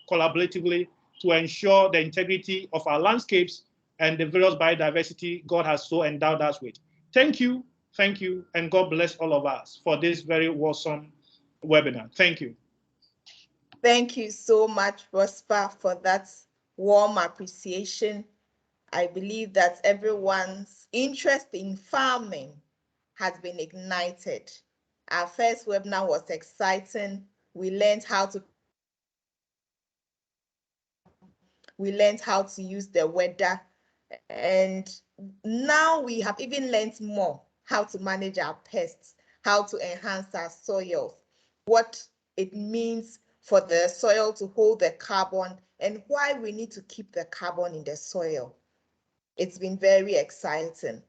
collaboratively to ensure the integrity of our landscapes and the various biodiversity God has so endowed us with. Thank you, and God bless all of us for this very awesome webinar. Thank you. Thank you so much, Prosper, for that warm appreciation. I believe that everyone's interest in farming has been ignited. Our first webinar was exciting. We learned how to use the weather, and now we have even learned more how to manage our pests, how to enhance our soils, what it means for the soil to hold the carbon, and why we need to keep the carbon in the soil. It's been very exciting.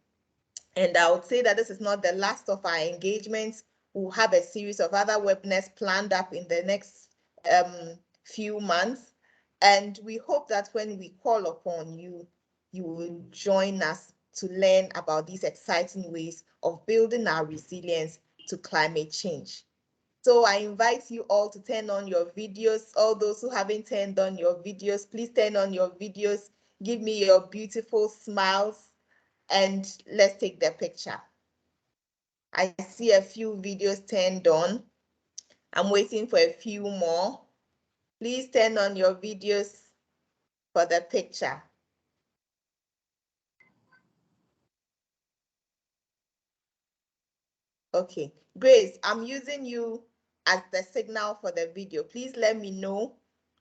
And I would say that this is not the last of our engagements. We'll have a series of other webinars planned up in the next few months. And we hope that when we call upon you, you will join us to learn about these exciting ways of building our resilience to climate change. So I invite you all to turn on your videos. All those who haven't turned on your videos, please turn on your videos. Give me your beautiful smiles, and let's take the picture. I see a few videos turned on. I'm waiting for a few more. Please turn on your videos for the picture. Okay, Grace, I'm using you as the signal for the video. Please let me know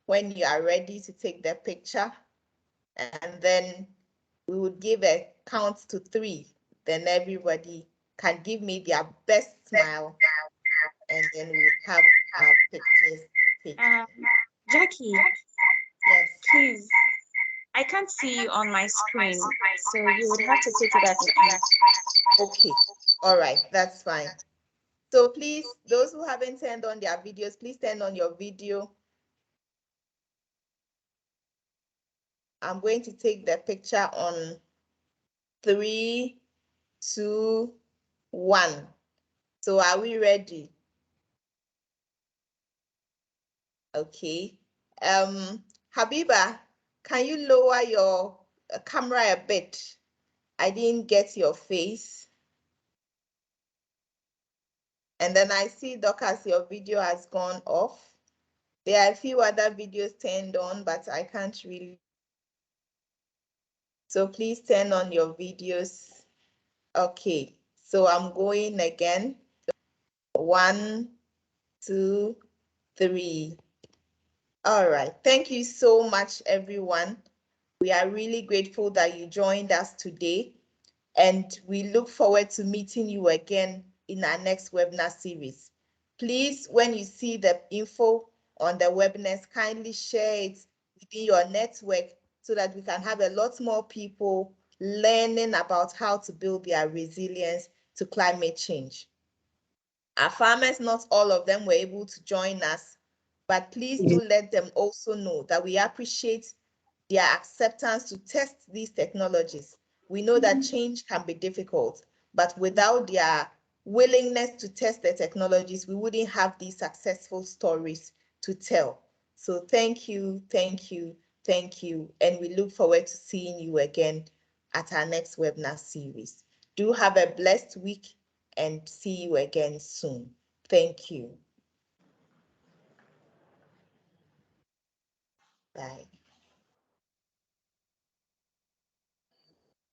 when you are ready to take the picture, and then we would give a count to 3. Then everybody can give me their best smile, and then we would have our pictures taken. Jackie, Yes. please, I can't see you on my screen, so you would have to take it at the end. Okay, all right, that's fine. So please, those who haven't turned on their videos, please turn on your video. I'm going to take the picture on 3, 2, 1. So are we ready? Okay. Habiba, can you lower your camera a bit? I didn't get your face. And then I see, Dorcas, your video has gone off. There are a few other videos turned on, but I can't really. So please turn on your videos. Okay, so I'm going again. 1, 2, 3. All right. Thank you so much, everyone. We are really grateful that you joined us today, and we look forward to meeting you again in our next webinar series. Please, when you see the info on the webinars, kindly share it within your network so that we can have a lot more people learning about how to build their resilience to climate change. Our farmers, not all of them were able to join us, but please do let them also know that we appreciate their acceptance to test these technologies. We know that change can be difficult, but without their willingness to test the technologies, we wouldn't have these successful stories to tell. So thank you, thank you, thank you. And we look forward to seeing you again at our next webinar series. Do have a blessed week and see you again soon. Thank you. Bye.